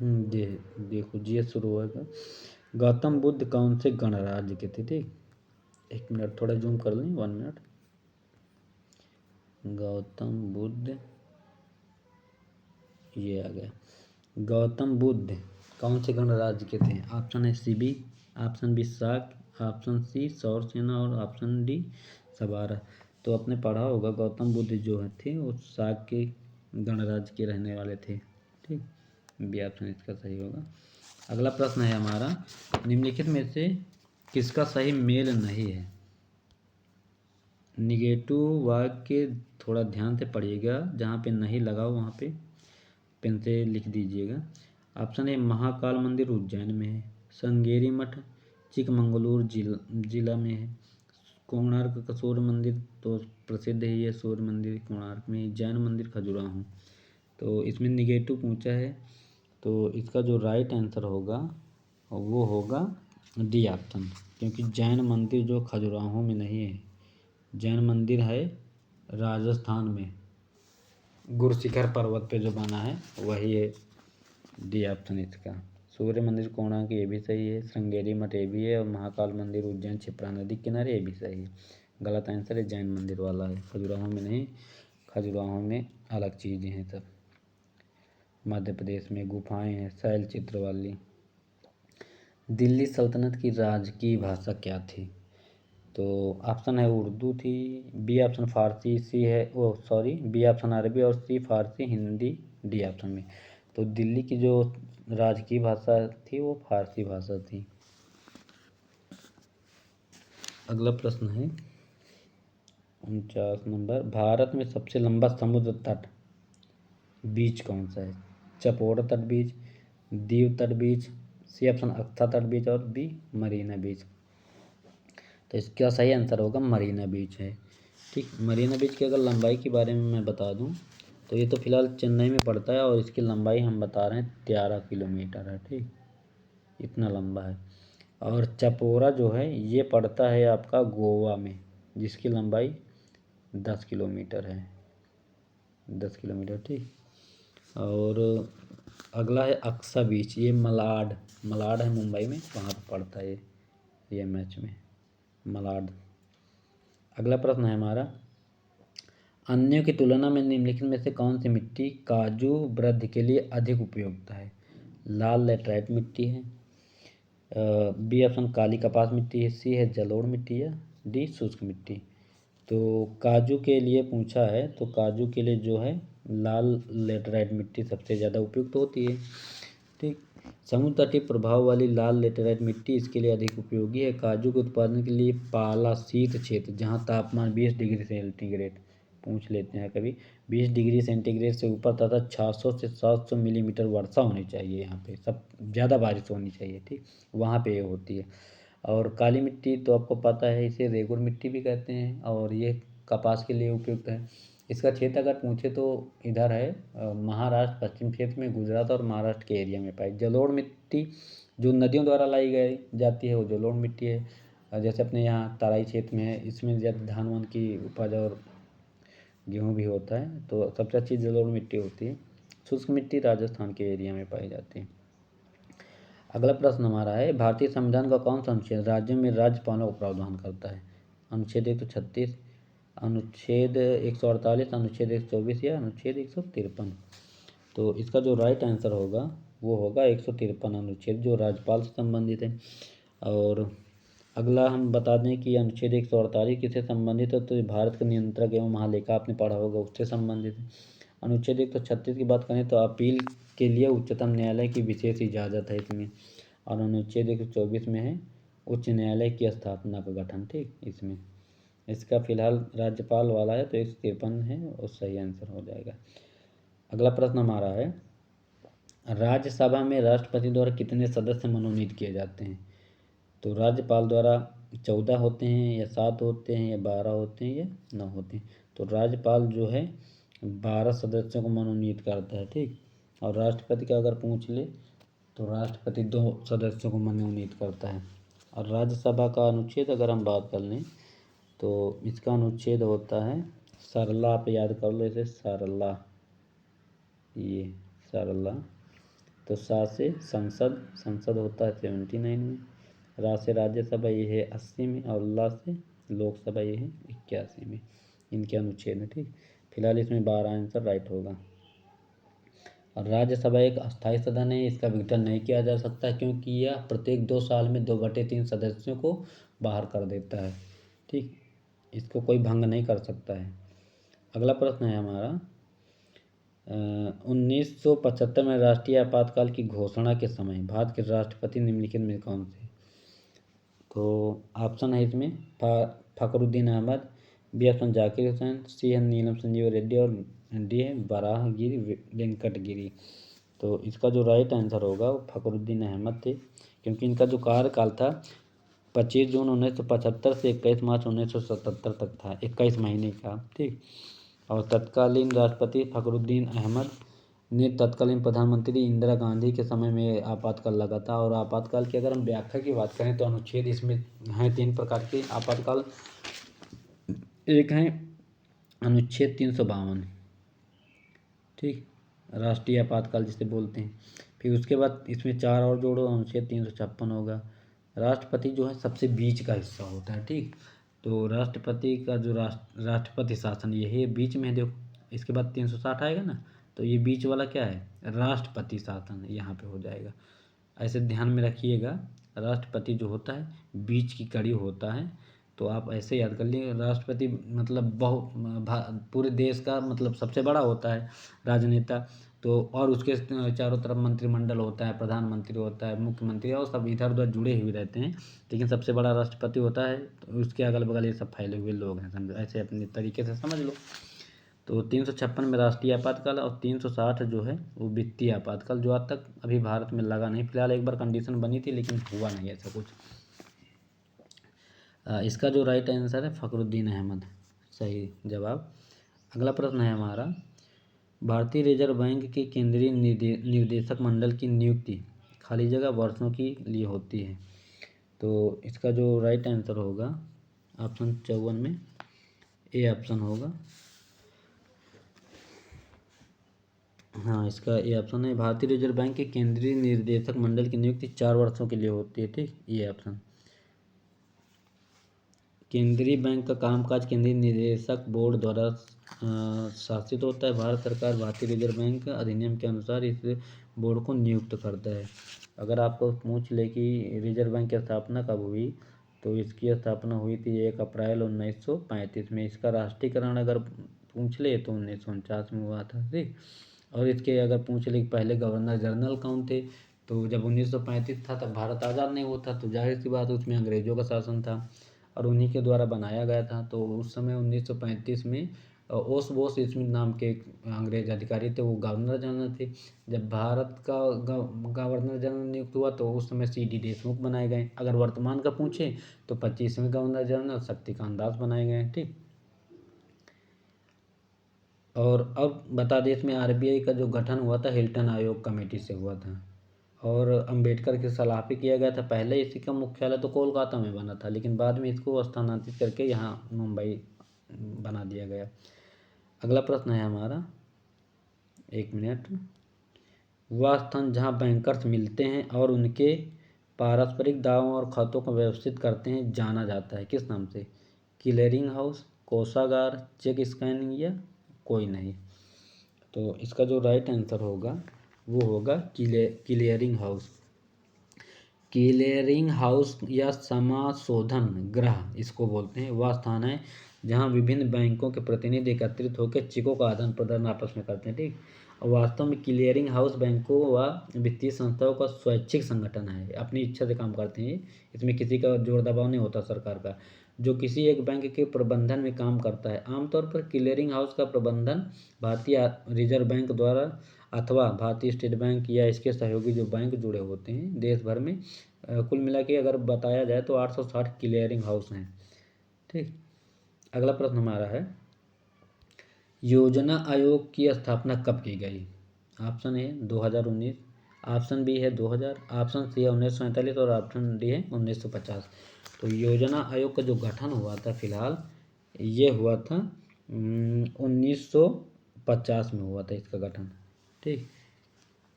देखो जी शुरू होगा। गौतम बुद्ध कौन से गणराज्य के थे? ठीक, 1 मिनट थोड़ा जूम कर लें, 1 मिनट। गौतम बुद्ध, ये आ गया। गौतम बुद्ध कौन से गणराज्य के थे? ऑप्शन है सीबी, ऑप्शन बी शाक, ऑप्शन सी सौरसेना और ऑप्शन डी सवारा। तो आपने पढ़ा होगा गौतम बुद्ध जो थे वो शाक के गणराज्य के रहने वाले थे। ठीक, बी ऑप्शन इसका सही होगा। अगला प्रश्न है हमारा, निम्नलिखित में से किसका सही मेल नहीं है? निगेटिव वाक्य थोड़ा ध्यान से पढ़िएगा, जहाँ पे नहीं लगा हो वहाँ पे पेन से लिख दीजिएगा। ऑप्शन ए महाकाल मंदिर उज्जैन में है, श्रृंगेरी मठ चिकमंगलूर जिला में है, कोणार्क का सूर्य मंदिर तो प्रसिद्ध है, ये सूर्य मंदिर कोणार्क में, जैन मंदिर खजुराहो। तो इसमें निगेटिव पूछा है, तो इसका जो राइट आंसर होगा वो होगा डी ऑप्शन, क्योंकि जैन मंदिर जो खजुराहो में नहीं है, जैन मंदिर है राजस्थान में, गुरशिखर पर्वत पे जो बना है वही है। डी ऑप्शन इसका। सूर्य मंदिर कोणार्क ये भी सही है, श्रृंगेरी मठ ये भी है, और महाकाल मंदिर उज्जैन क्षिप्रा नदी किनारे ये भी सही है। गलत आंसर है जैन मंदिर वाला है, खजुराहो में नहीं, खजुराहो में अलग चीज़ें हैं सब। मध्य प्रदेश में गुफाएं हैं शैल चित्र वाली। दिल्ली सल्तनत की राजकीय भाषा क्या थी? तो ऑप्शन है उर्दू थी, बी ऑप्शन फारसी, सी है वो सॉरी बी ऑप्शन अरबी और सी फारसी हिंदी डी ऑप्शन में। तो दिल्ली की जो राजकीय भाषा थी वो फारसी भाषा थी। अगला प्रश्न है 49 नंबर, भारत में सबसे लंबा समुद्र तट बीच कौन सा है? चपोरा तट बीच, दीव तट बीच, सी ऑप्शन अक्सा तट बीच और बी मरीना बीच। तो इसका सही आंसर होगा मरीना बीच है। ठीक, मरीना बीच की अगर लंबाई के बारे में मैं बता दूं तो ये तो फिलहाल चेन्नई में पड़ता है और इसकी लंबाई हम बता रहे हैं 13 किलोमीटर है। ठीक, इतना लंबा है। और चपोरा जो है ये पड़ता है आपका गोवा में, जिसकी लंबाई 10 किलोमीटर है, 10 किलोमीटर। ठीक, और अगला है अक्सा बीच, ये मलाड, मलाड है मुंबई में, वहाँ पर पड़ता है ये मैच में मलाड। अगला प्रश्न है हमारा, अन्यों की तुलना में निम्नलिखित में से कौन सी मिट्टी काजू वृद्धि के लिए अधिक उपयुक्त है? लाल लेटराइट मिट्टी है, बी ऑप्शन काली कपास मिट्टी है, सी है जलोढ़ मिट्टी है, डी शुष्क मिट्टी। तो काजू के लिए पूछा है, तो काजू के लिए जो है लाल लेटराइट मिट्टी सबसे ज़्यादा उपयुक्त होती है। ठीक, समुद्र तटीय प्रभाव वाली लाल लेटराइट मिट्टी इसके लिए अधिक उपयोगी है। काजू के उत्पादन के लिए पाला शीत क्षेत्र जहाँ तापमान 20 डिग्री सेंटीग्रेड पूछ लेते हैं कभी, 20 डिग्री सेंटीग्रेड से ऊपर तथा 600 से 700 मिलीमीटर वर्षा होनी चाहिए, यहाँ पे सब ज़्यादा बारिश होनी चाहिए। ठीक, वहाँ पे ये होती है। और काली मिट्टी तो आपको पता है, इसे रेगुर मिट्टी भी कहते हैं और ये कपास के लिए उपयुक्त है। इसका क्षेत्र अगर पूछे तो इधर है महाराष्ट्र पश्चिम क्षेत्र में, गुजरात और महाराष्ट्र के एरिया में पाई। जलोढ़ मिट्टी जो नदियों द्वारा लाई गई जाती है वो जलोढ़ मिट्टी है। जैसे अपने यहाँ तराई क्षेत्र में है, इसमें ज़्यादा धान वान की उपज और गेहूँ भी होता है, तो सबसे अच्छी जलोढ़ मिट्टी होती है। शुष्क मिट्टी राजस्थान के एरिया में पाई जाती है। अगला प्रश्न हमारा है, भारतीय संविधान का कौन सा अनुच्छेद राज्यों में राज्यपालों को प्रावधान करता है? अनुच्छेद 136, अनुच्छेद 148, अनुच्छेद 124 या अनुच्छेद 153। तो इसका जो राइट आंसर होगा वो होगा 153 अनुच्छेद, जो राज्यपाल से संबंधित है। और अगला हम बता दें कि अनुच्छेद 148 किससे संबंधित है, तो भारत का नियंत्रक एवं महालेखा आपने पढ़ा होगा उससे संबंधित है। अनुच्छेद 136 की बात करें तो अपील के लिए उच्चतम न्यायालय की विशेष इजाज़त है इसमें। और अनुच्छेद 124 में है उच्च न्यायालय की स्थापना का गठन। ठीक, इसमें इसका फिलहाल राज्यपाल वाला है तो 153 है और सही आंसर हो जाएगा। अगला प्रश्न हमारा है, राज्यसभा में राष्ट्रपति द्वारा कितने सदस्य मनोनीत किए जाते हैं? तो राज्यपाल द्वारा 14 होते हैं या 7 होते हैं या 12 होते हैं या 9 होते हैं? तो राज्यपाल जो है 12 सदस्यों को मनोनीत करता है। ठीक, और राष्ट्रपति का अगर पूछ ले तो राष्ट्रपति 2 सदस्यों को मनोनीत करता है। और राज्यसभा का अनुच्छेद अगर हम बात कर लें तो इसका अनुच्छेद होता है सरला, आप याद कर लो इसे, सरला, ये सरला तो सा से संसद, संसद होता है 79 में, रा से राज्यसभा ये है 80 में, और ला से लोकसभा ये है 81 में, इनके अनुच्छेद में। ठीक, फिलहाल इसमें 12 आंसर राइट होगा। और राज्यसभा एक अस्थायी सदन है, इसका विघटन नहीं किया जा सकता क्योंकि यह प्रत्येक 2 साल में 2/3 सदस्यों को बाहर कर देता है। ठीक, इसको कोई भंग नहीं कर सकता है। अगला प्रश्न है हमारा 1975 में राष्ट्रीय आपातकाल की घोषणा के समय भारत के राष्ट्रपति निम्नलिखित में कौन थे? तो ऑप्शन है इसमें फखरुद्दीन अहमद, बी ऑप्शन जाकिर हुसैन, सी है नीलम संजीव रेड्डी, और डी है वराहगिरी वेंकटगिरी। तो इसका जो राइट आंसर होगा वो फखरुद्दीन अहमद थे, क्योंकि इनका जो कार्यकाल था 25 जून 1975 से 21 मार्च 1977 तक था, 21 महीने का। ठीक, और तत्कालीन राष्ट्रपति फखरुद्दीन अहमद ने तत्कालीन प्रधानमंत्री इंदिरा गांधी के समय में आपातकाल लगा था। और आपातकाल की अगर हम व्याख्या की बात करें तो अनुच्छेद इसमें हैं 3 प्रकार के आपातकाल। एक है अनुच्छेद 352, ठीक, राष्ट्रीय आपातकाल जिसे बोलते हैं। फिर उसके बाद इसमें 4 और जोड़ो, अनुच्छेद 356 होगा। राष्ट्रपति जो है सबसे बीच का हिस्सा होता है। ठीक, तो राष्ट्रपति का जो राष्ट्रपति शासन ये है बीच में है, देखो इसके बाद 360 आएगा ना, तो ये बीच वाला क्या है, राष्ट्रपति शासन यहाँ पे हो जाएगा। ऐसे ध्यान में रखिएगा, राष्ट्रपति जो होता है बीच की कड़ी होता है। तो आप ऐसे याद कर लिए, राष्ट्रपति मतलब पूरे देश का मतलब सबसे बड़ा होता है राजनेता। तो और उसके चारों तरफ मंत्रिमंडल होता है, प्रधानमंत्री होता है, मुख्यमंत्री, और सब इधर उधर जुड़े हुए रहते हैं, लेकिन सबसे बड़ा राष्ट्रपति होता है। तो उसके अगल बगल ये सब फैले हुए लोग हैं, समझो, ऐसे अपने तरीके से समझ लो। तो 356 में राष्ट्रीय आपातकाल, और 360 जो है वो वित्तीय आपातकाल, जो आज तक अभी भारत में लगा नहीं। फिलहाल एक बार कंडीशन बनी थी लेकिन हुआ नहीं ऐसा कुछ। इसका जो राइट आंसर है फखरुद्दीन अहमद, सही जवाब। अगला प्रश्न है हमारा भारतीय रिजर्व बैंक के केंद्रीय निर्देशक मंडल की नियुक्ति खाली जगह वर्षों के लिए होती है। तो इसका जो राइट आंसर होगा ऑप्शन 54 में ए ऑप्शन होगा। हाँ, इसका ये ऑप्शन है, भारतीय रिजर्व बैंक के केंद्रीय निर्देशक मंडल की नियुक्ति 4 वर्षों के लिए होती है। ठीक, ये ऑप्शन। केंद्रीय बैंक का कामकाज केंद्रीय निदेशक बोर्ड द्वारा शासित होता है। भारत सरकार भारतीय रिजर्व बैंक अधिनियम के अनुसार इस बोर्ड को नियुक्त करता है। अगर आपको पूछ ले कि रिजर्व बैंक की स्थापना कब हुई, तो इसकी स्थापना हुई थी 1 अप्रैल 1935 में। इसका राष्ट्रीयकरण अगर पूछ ले तो 1949 में हुआ था। ठीक, और इसके अगर पूछ ले पहले गवर्नर जनरल कौन थे, तो जब 1935 था तब भारत आज़ाद नहीं हुआ था, तो जाहिर सी बात उसमें अंग्रेज़ों का शासन था और उन्हीं के द्वारा बनाया गया था। तो उस समय 1935 में ओस बोस स्मिथ नाम के एक अंग्रेज अधिकारी थे, वो गवर्नर जनरल थे। जब भारत का गवर्नर जनरल नियुक्त हुआ तो उस समय सी डी देशमुख बनाए गए। अगर वर्तमान का पूछे तो 25वें गवर्नर जनरल शक्तिकांत दास बनाए गए। ठीक, और अब बता दें इसमें आरबीआई का जो गठन हुआ था हिल्टन आयोग कमेटी से हुआ था, और अंबेडकर की सलाह पे किया गया था। पहले इसी का मुख्यालय तो कोलकाता में बना था, लेकिन बाद में इसको स्थानांतरित करके यहाँ मुंबई बना दिया गया। अगला प्रश्न है हमारा, 1 मिनट, वह स्थान जहाँ बैंकर्स मिलते हैं और उनके पारस्परिक दावों और खातों को व्यवस्थित करते हैं जाना जाता है किस नाम से? क्लियरिंग हाउस, कोषागार, चेक स्कैनिंग, या कोई नहीं। तो इसका जो राइट आंसर होगा वो होगा क्लियरिंग हाउस। क्लियरिंग हाउस या समाशोधन गृह इसको बोलते हैं, वह स्थान है जहां विभिन्न बैंकों के प्रतिनिधि एकत्रित होकर चेकों का आदान प्रदान आपस में करते हैं। ठीक, और वास्तव में क्लियरिंग हाउस बैंकों व वित्तीय संस्थाओं का स्वैच्छिक संगठन है, अपनी इच्छा से काम करते हैं। इसमें किसी का जोर दबाव नहीं होता सरकार का, जो किसी एक बैंक के प्रबंधन में काम करता है। आमतौर पर क्लियरिंग हाउस का प्रबंधन भारतीय रिजर्व बैंक द्वारा अथवा भारतीय स्टेट बैंक या इसके सहयोगी जो बैंक जुड़े होते हैं देश भर में। कुल मिला के अगर बताया जाए तो 860 क्लियरिंग हाउस हैं। ठीक, अगला प्रश्न हमारा है योजना आयोग की स्थापना कब की गई? ऑप्शन ए 2019, ऑप्शन बी है 2000, ऑप्शन सी है 1947 और ऑप्शन डी है 1950। तो योजना आयोग का जो गठन हुआ था फिलहाल ये हुआ था 1950 में हुआ था इसका गठन। ठीक,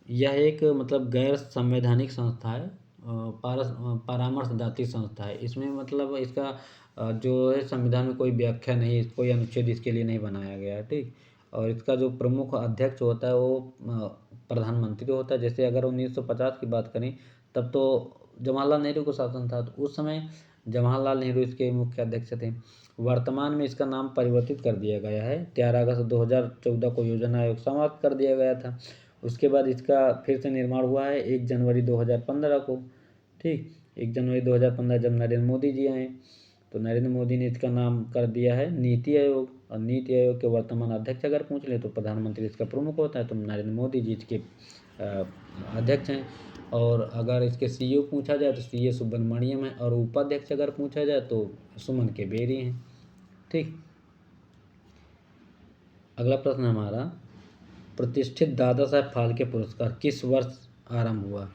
यह एक मतलब गैर संवैधानिक संस्था है, परामर्शदात्री संस्था है। इसमें मतलब इसका जो है संविधान में कोई व्याख्या नहीं, कोई अनुच्छेद इसके लिए नहीं बनाया गया है, ठीक। और इसका जो प्रमुख अध्यक्ष होता है वो प्रधानमंत्री होता है। जैसे अगर 1950 की बात करें तब तो जवाहरलाल नेहरू को शासन था, तो उस समय जवाहरलाल नेहरू इसके मुख्य अध्यक्ष थे। वर्तमान में इसका नाम परिवर्तित कर दिया गया है। 13 अगस्त 2014 को योजना आयोग समाप्त कर दिया गया था। उसके बाद इसका फिर से निर्माण हुआ है 1 जनवरी 2015 को, ठीक। 1 जनवरी 2015 जब नरेंद्र मोदी जी आए तो नरेंद्र मोदी ने इसका नाम कर दिया है नीति आयोग। और नीति आयोग के वर्तमान अध्यक्ष अगर पूछ ले तो प्रधानमंत्री इसका प्रमुख होता है, तो नरेंद्र मोदी जी इसके अध्यक्ष हैं। और अगर इसके सीईओ पूछा जाए तो सीए सुब्रमण्यम है, और उपाध्यक्ष अगर पूछा जाए तो सुमन के बेरी हैं, ठीक। अगला प्रश्न हमारा, प्रतिष्ठित दादा साहेब फाल्के पुरस्कार किस वर्ष आरंभ हुआ?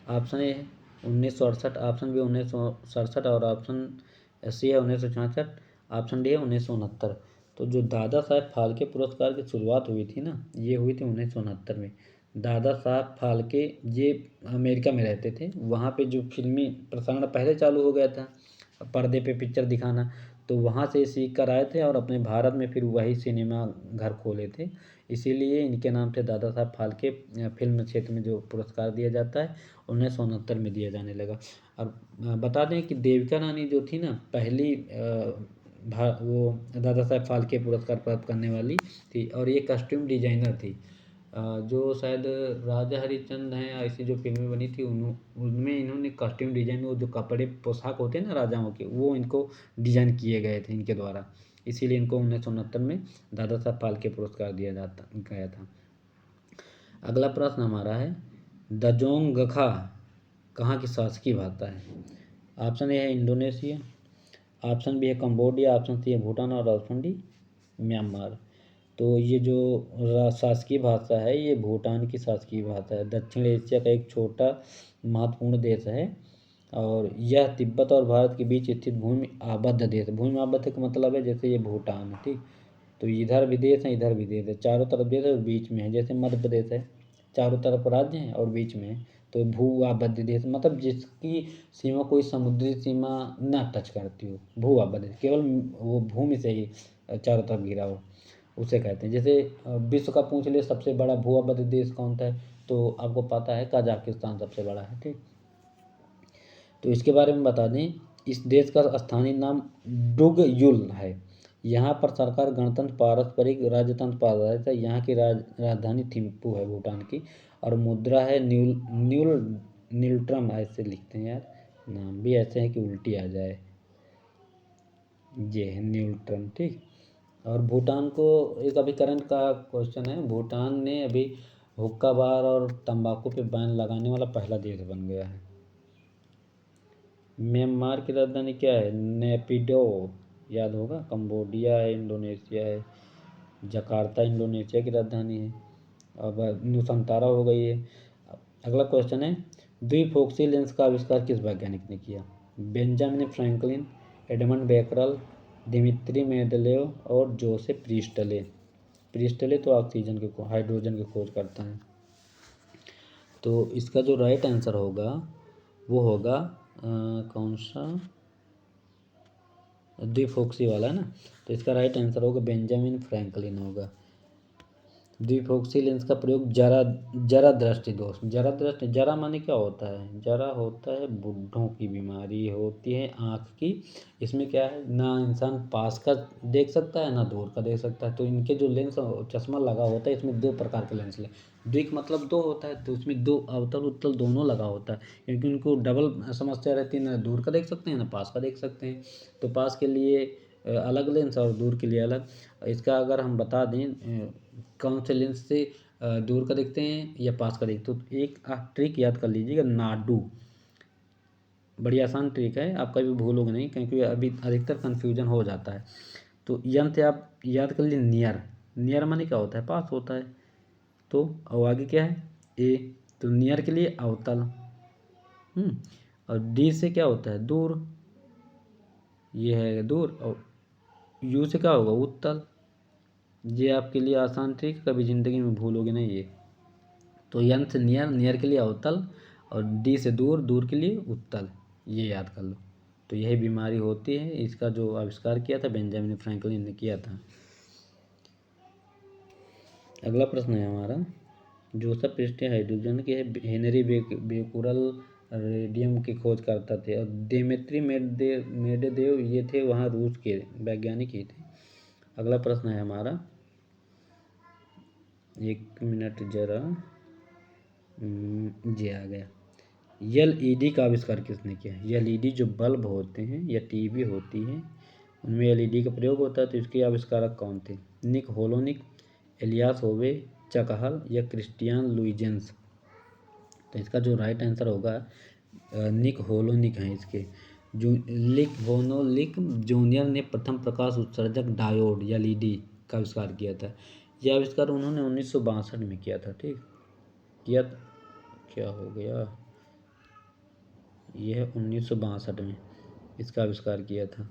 ऑप्शन ए है 1968, ऑप्शन बी 1967 और ऑप्शन सी है 1966, ऑप्शन डी है 1969। तो जो दादा साहेब फाल्के पुरस्कार की शुरुआत हुई थी ना, ये हुई थी 1969 में। दादा साहब फाल्के ये अमेरिका में रहते थे। वहाँ पे जो फिल्मी प्रसारण पहले चालू हो गया था, पर्दे पे पिक्चर दिखाना, तो वहाँ से सीख कर आए थे और अपने भारत में फिर वही सिनेमा घर खोले थे। इसीलिए इनके नाम से दादा साहब फाल्के फिल्म क्षेत्र में जो पुरस्कार दिया जाता है 1969 में दिया जाने लगा। और बता दें कि देविका रानी जो थी ना, पहली वो दादा साहब फाल्के पुरस्कार प्राप्त करने वाली थी, और ये कस्ट्यूम डिजाइनर थी। जो शायद राजा हरिश्चंद्र हैं, ऐसी जो फिल्में बनी थी उनमें इन्होंने कॉस्ट्यूम डिजाइन, वो जो कपड़े पोशाक होते हैं ना राजाओं के, वो इनको डिजाइन किए गए थे इनके द्वारा। इसीलिए इनको 1969 में दादा साहब फाल्के पुरस्कार दिया जाता गया था। अगला प्रश्न हमारा है, दजोंग गखा कहाँ की शासकीय भाषा है? ऑप्शन ए है इंडोनेशिया, ऑप्शन बी है कंबोडिया, ऑप्शन सी है भूटान और ऑप्शन डी म्यांमार। तो ये जो शासकीय भाषा है ये भूटान की शासकीय भाषा है। दक्षिण एशिया का एक छोटा महत्वपूर्ण देश है, और यह तिब्बत और भारत के बीच स्थित भूमि आबद्ध देश है। भूमि आबद्ध का मतलब है जैसे ये भूटान है, ठीक। तो इधर भी देश है, इधर भी देश है, चारों तरफ देश है और बीच में है। जैसे मध्य प्रदेश है, चारों तरफ राज्य हैं और बीच में है। तो भू आबद्ध देश मतलब जिसकी सीमा कोई समुद्री सीमा ना टच करती हो, भू आबद्ध, केवल वो भूमि से ही चारों तरफ घिरा हो, उसे कहते हैं। जैसे विश्व का पूछ ले सबसे बड़ा भू आबद्ध देश कौन सा है, तो आपको पता है कजाकिस्तान सबसे बड़ा है, ठीक। तो इसके बारे में बता दें, इस देश का स्थानीय नाम डुगयुल है। यहाँ पर सरकार गणतंत्र पारस्परिक राजतंत्र पर आधारित है। यहाँ की राजधानी थिम्पू है भूटान की, और मुद्रा है न्यूल्ट्रम, ऐसे लिखते हैं यार, नाम भी ऐसे है कि उल्टी आ जाए, ये है न्यूल्ट्रम, ठीक। और भूटान को एक अभी करंट का क्वेश्चन है, भूटान ने अभी हुक्का बार और तंबाकू पे बैन लगाने वाला पहला देश बन गया है। म्यांमार की राजधानी क्या है? नेपिडो, याद होगा। कंबोडिया है, इंडोनेशिया है, जकार्ता इंडोनेशिया की राजधानी है। अब नुसंतारा हो गई है। अगला क्वेश्चन है, द्विफोक्सी लेंस का आविष्कार किस वैज्ञानिक ने किया? Benjamin Franklin, Edmund Becquerel, Dmitri Mendeleev और जोसेफ प्रिस्टले। प्रिस्टले तो ऑक्सीजन के हाइड्रोजन की खोज करता है। तो इसका जो राइट आंसर होगा वो होगा कौन सा, द्विफोक्सी वाला है ना, तो इसका राइट आंसर होगा बेंजामिन फ्रैंकलिन होगा। द्विफोक्सी लेंस का प्रयोग जरा दृष्टि दोष, जरा माने क्या होता है? जरा होता है बुढ़ों की बीमारी होती है आँख की। इसमें क्या है, ना इंसान पास का देख सकता है ना दूर का देख सकता है। तो इनके जो लेंस चश्मा लगा होता है, इसमें दो प्रकार के लेंस द्विक मतलब दो होता है, तो इसमें दो अवतल उत्तल दोनों लगा होता है, क्योंकि उनको डबल समस्या रहती है, ना दूर का देख सकते हैं ना पास का देख सकते हैं। तो पास के लिए अलग लेंस और दूर के लिए अलग। इसका अगर हम बता दें कौन से लेंस से दूर का देखते हैं या पास का देखते हो, तो एक आप ट्रिक याद कर लीजिएगा, नाडू, बड़ी आसान ट्रिक है, आप कभी भूलोगे नहीं, क्योंकि अभी अधिकतर कन्फ्यूजन हो जाता है। तो यन से आप याद कर लीजिए नियर, नियर माने क्या होता है? पास होता है। तो और आगे क्या है? ए, तो नियर के लिए अवतल, और डी से क्या होता है? दूर, ये है दूर। और यू से क्या होगा? उत्तल। ये आपके लिए आसान ट्रिक, कभी ज़िंदगी में भूलोगे नहीं ये। तो यन से नियर, नियर के लिए अवतल, और डी से दूर, दूर के लिए उत्तल, ये याद कर लो। तो यही बीमारी होती है। इसका जो आविष्कार किया था बेंजामिन फ्रैंकलिन ने किया था। अगला प्रश्न है हमारा, जोसेफ प्रिस्टी हाइड्रोजन के हेनरी बेकुरल रेडियम की खोज करता थे, और दिमित्री मेडवेदेव ये थे वहाँ रूस के वैज्ञानिक ही थे। अगला प्रश्न है हमारा, एक मिनट जरा, जी आ गया। एलईडी का आविष्कार किसने किया? एलईडी जो बल्ब होते हैं या टीवी होती है उनमें एलईडी का प्रयोग होता है, तो इसके आविष्कारक कौन थे? निक होलोनिक, एलियास होवे, चकहल या क्रिस्टियन लुइजेंस? तो इसका जो राइट आंसर होगा निक होलोनिक हैं इसके। जो लिक होनोलिक जूनियर ने प्रथम प्रकाश उत्सर्जक डायोड या एलईडी का आविष्कार किया था। यह आविष्कार उन्होंने 1962 में किया था। ठीक, किया, क्या हो गया, यह 1962 में इसका आविष्कार किया था।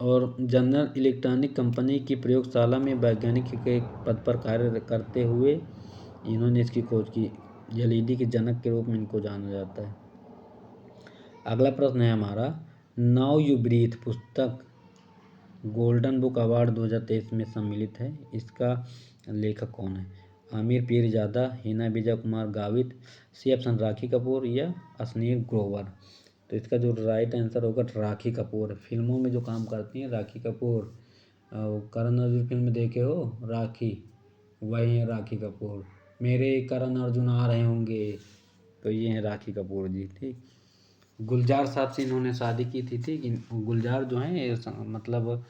और जनरल इलेक्ट्रॉनिक कंपनी की प्रयोगशाला में वैज्ञानिक के पद पर कार्य करते हुए इन्होंने इसकी खोज की। एलईडी के जनक के रूप में इनको जाना जाता है। अगला प्रश्न है हमारा, नाउ यू ब्रीथ पुस्तक गोल्डन बुक अवार्ड 2023 में सम्मिलित है, इसका लेखक कौन है? आमिर पीरजादा, हिना विजय कुमार गावित, सी.एफ. राखी कपूर या अश्नीर ग्रोवर? तो इसका जो राइट आंसर होगा राखी कपूर। फिल्मों में जो काम करती हैं राखी कपूर, करण अर्जुन फिल्म देखे हो राखी, वही है राखी कपूर। मेरे करण अर्जुन आ रहे होंगे, तो ये हैं राखी कपूर जी। ठीक, गुलजार साहब से इन्होंने शादी की थी। ठीक, गुलजार जो हैं ये मतलब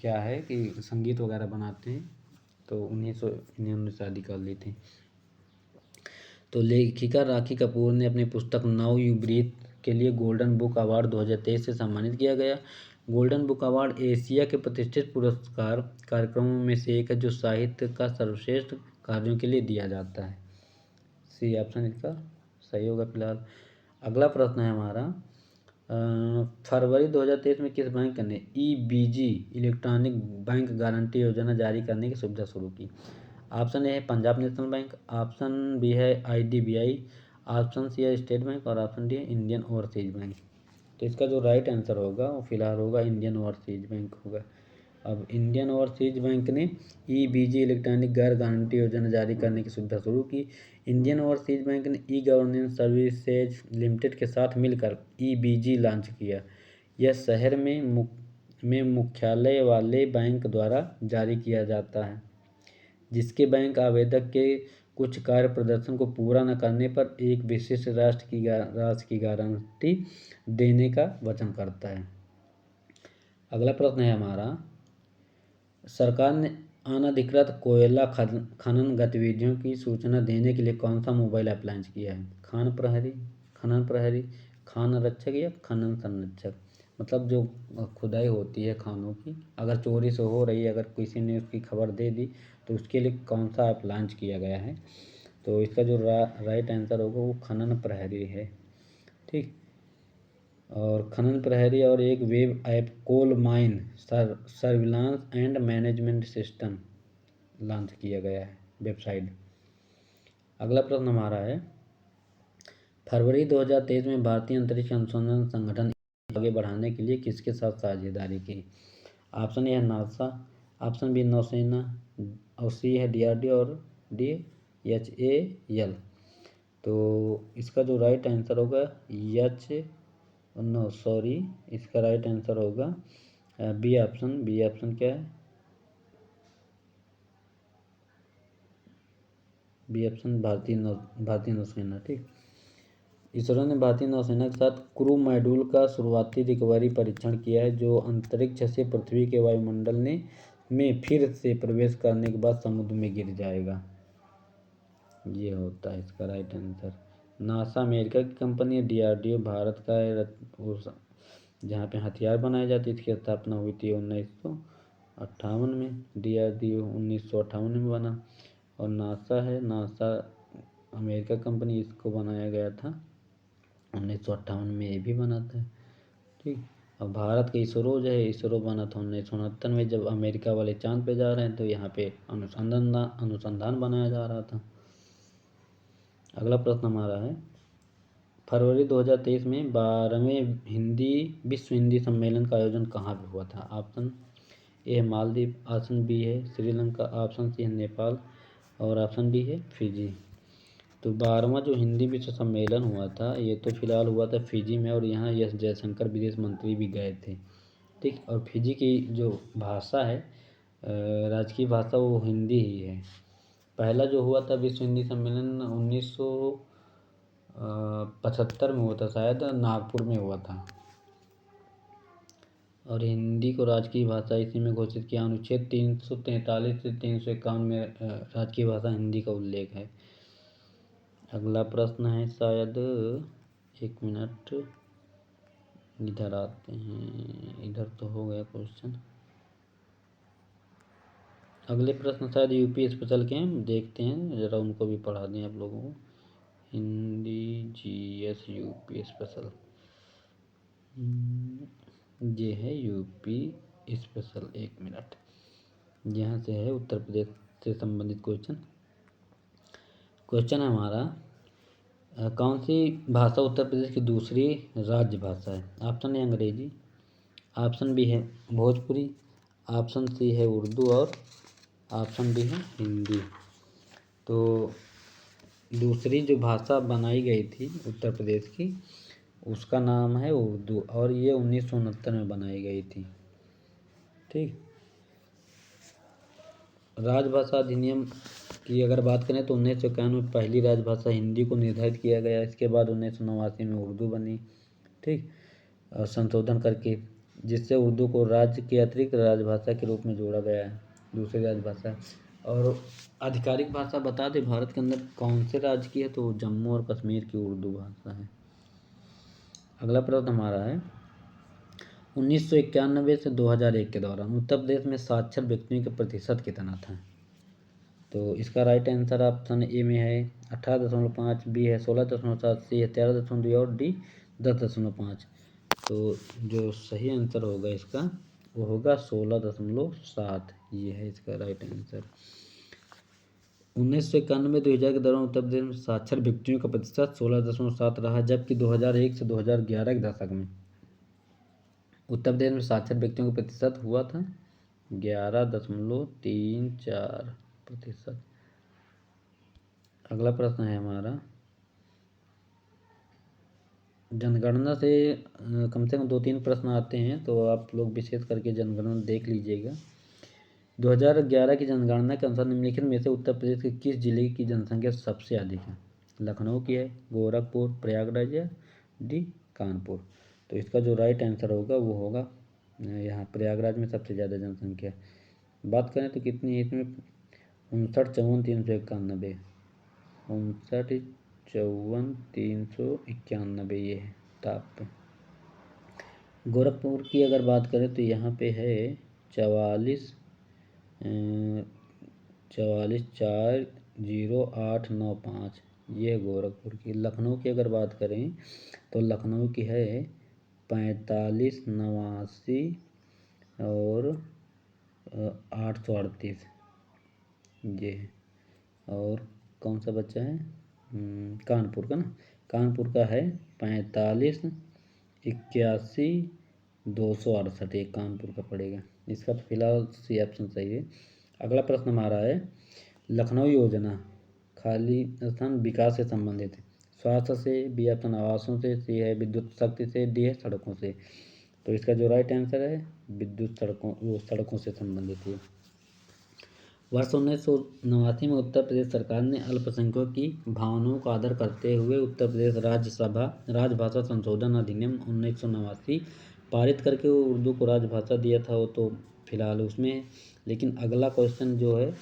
क्या है कि संगीत वगैरह बनाते हैं, तो इन्होंने शादी कर ली थी। तो लेखिका राखी कपूर ने अपनी पुस्तक नाउ यू ब्रीथ के लिए गोल्डन बुक अवार्ड 2023 से सम्मानित किया गया। गोल्डन बुक अवार्ड एशिया के प्रतिष्ठित पुरस्कार कार्यक्रमों में से एक है जो साहित्य का सर्वश्रेष्ठ कार्यों के लिए दिया जाता है। सी ऑप्शन इसका सही होगा फिलहाल। अगला प्रश्न है हमारा, फरवरी 2023 में किस बैंक ने ईबीजी इलेक्ट्रॉनिक बैंक गारंटी योजना जारी करने की सुविधा शुरू की? ऑप्शन ए है Punjab National Bank, option B है आईडीबीआई, ऑप्शन सी है स्टेट बैंक, और ऑप्शन डी है इंडियन ओवरसीज बैंक। तो इसका जो राइट आंसर होगा वो फिलहाल होगा इंडियन ओवरसीज बैंक होगा। अब इंडियन ओवरसीज बैंक ने ईबीजी इलेक्ट्रॉनिक गैर गारंटी योजना जारी करने की सुविधा शुरू की। इंडियन ओवरसीज बैंक ने ई गवर्नेंस सर्विसेज लिमिटेड के साथ मिलकर ईबीजी लॉन्च किया। यह शहर में मुख्यालय वाले बैंक द्वारा जारी किया जाता है, जिसके बैंक आवेदक के कुछ कार्य प्रदर्शन को पूरा न करने पर एक विशिष्ट राशि की गारंटी देने का वचन करता है। अगला प्रश्न है हमारा, सरकार ने अनधिकृत कोयला खनन गतिविधियों की सूचना देने के लिए कौन सा मोबाइल ऐप लॉन्च किया है? खनन प्रहरी, खान रक्षक या खनन संरक्षक? मतलब जो खुदाई होती है खानों की, अगर चोरी से हो रही है, अगर किसी ने उसकी खबर दे दी, तो उसके लिए कौन सा ऐप लॉन्च किया गया है? तो इसका जो राइट आंसर होगा वो खनन प्रहरी है। ठीक, और खनन प्रहरी और एक web app coal mine surveillance and management system launch किया गया है, वेबसाइट। अगला प्रश्न हमारा है, फरवरी 2023 में भारतीय अंतरिक्ष अनुसंधान संगठन आगे बढ़ाने के लिए किसके साथ साझेदारी की? ऑप्शन ए है नासा, ऑप्शन बी नौसेना, और सी है डीआरडीओ, और डी HAL। तो इसका जो राइट आंसर होगा इसका राइट आंसर होगा बी ऑप्शन। बी ऑप्शन क्या है? बी ऑप्शन भारतीय नौसेना। ठीक, इसरो ने भारतीय नौसेना के साथ क्रू मॉड्यूल का शुरुआती रिकवरी परीक्षण किया है, जो अंतरिक्ष से पृथ्वी के वायुमंडल में फिर से प्रवेश करने के बाद समुद्र में गिर जाएगा। ये होता है इसका राइट आंसर। नासा अमेरिका की कंपनी है, डीआरडीओ भारत का है, जहाँ पे हथियार बनाए जाते हैं। इसकी स्थापना हुई थी 1958 में। डीआरडीओ 1958 में बना। और नासा अमेरिका कंपनी, इसको बनाया गया था 1958 में, ये भी बना था। ठीक, और भारत का इसरो जो है, इसरो बना था 1969 में, जब अमेरिका वाले चांद पे जा रहे हैं तो यहाँ पे अनुसंधान बनाया जा रहा था। अगला प्रश्न हमारा है, फरवरी 2023 में 12वें विश्व हिंदी सम्मेलन का आयोजन कहाँ पे हुआ था? ऑप्शन ए है मालदीव, ऑप्शन बी है श्रीलंका, ऑप्शन सी है नेपाल और ऑप्शन डी है फिजी। तो 12वां जो हिंदी विश्व सम्मेलन हुआ था, ये तो फिलहाल हुआ था फिजी में, और यहाँ एस जयशंकर विदेश मंत्री भी गए थे। ठीक, और फिजी की जो भाषा है, राजकीय भाषा, वो हिंदी ही है। पहला जो हुआ था विश्व हिंदी सम्मेलन 1975 में हुआ था, शायद नागपुर में हुआ था, और हिंदी को राजकीय भाषा इसी में घोषित किया। अनुच्छेद 343 से 351 में राजकीय भाषा हिंदी का उल्लेख है। अगला प्रश्न है, शायद 1 मिनट, इधर आते हैं, इधर तो हो गया क्वेश्चन। अगले प्रश्न शायद यूपी स्पेशल के हैं, देखते हैं ज़रा, उनको भी पढ़ा दें आप लोगों को। हिंदी जीएस यूपी स्पेशल, ये है यूपी स्पेशल। 1 मिनट, यहाँ से है उत्तर प्रदेश से संबंधित क्वेश्चन है हमारा, कौन सी भाषा उत्तर प्रदेश की दूसरी राज्य भाषा है? ऑप्शन ए अंग्रेजी, ऑप्शन बी है भोजपुरी, ऑप्शन सी है उर्दू और ऑप्शन डी है हिंदी। तो दूसरी जो भाषा बनाई गई थी उत्तर प्रदेश की, उसका नाम है उर्दू, और ये 1969 में बनाई गई थी। ठीक, राजभाषा अधिनियम की अगर बात करें तो 1991 में पहली राजभाषा हिंदी को निर्धारित किया गया। इसके बाद 1989 में उर्दू बनी। ठीक, संशोधन करके, जिससे उर्दू को राज्य की अतिरिक्त राजभाषा के रूप में जोड़ा गया है, दूसरी राजभाषा। और आधिकारिक भाषा बता दें भारत के अंदर कौन से राज्य की है, तो जम्मू और कश्मीर की उर्दू भाषा है। अगला प्रश्न हमारा है, 1991 से 2001 के दौरान उत्तर प्रदेश में साक्षर व्यक्तियों का प्रतिशत कितना था? तो इसका राइट आंसर ऑप्शन ए में है 18.5, बी है 16.7, सी है 13.2 और डी 10.5। तो जो सही आंसर होगा इसका, वो होगा 16.7, ये है इसका राइट आंसर। 1991-2000 के दौरान उत्तर प्रदेश में साक्षर व्यक्तियों का प्रतिशत 16.7 रहा, जबकि 2001 से 2011 के दशक में उत्तर प्रदेश में साक्षर व्यक्तियों का प्रतिशत हुआ था 11.34%। अगला प्रश्न है हमारा, जनगणना से कम से कम 2-3 प्रश्न आते हैं, तो आप लोग विशेष करके जनगणना देख लीजिएगा। 2011 की जनगणना के अनुसार निम्नलिखित में से उत्तर प्रदेश के किस जिले की जनसंख्या सबसे अधिक है? लखनऊ की है, गोरखपुर, प्रयागराज या डी कानपुर? तो इसका जो राइट आंसर होगा वो होगा यहाँ प्रयागराज में सबसे ज़्यादा जनसंख्या। बात करें तो कितनी है इसमें, 59,54,391, 59,54,391 ये है टॉप पे। गोरखपुर की अगर बात करें तो यहाँ पे है 44,40895, ये है गोरखपुर की। लखनऊ की अगर बात करें तो लखनऊ की है 45,89 और 838, ये है। और कौन सा बच्चा है, कानपुर का ना, कानपुर का है 45,81,268, एक कानपुर का पड़ेगा। इसका तो फिलहाल सी ऑप्शन सही है। अगला प्रश्न हमारा है, लखनऊ योजना खाली स्थान विकास से संबंधित है? स्वास्थ्य से, बी ऑप्शन आवासों से, सी है विद्युत शक्ति से, डी है सड़कों से? तो इसका जो राइट आंसर है विद्युत सड़कों से संबंधित है। वर्ष 1989 में उत्तर प्रदेश सरकार ने अल्पसंख्यकों की भावनाओं का आदर करते हुए उत्तर प्रदेश राजभाषा संशोधन अधिनियम 1989 पारित करके वो उर्दू को राजभाषा दिया था, वो तो फिलहाल उसमें। लेकिन अगला क्वेश्चन जो है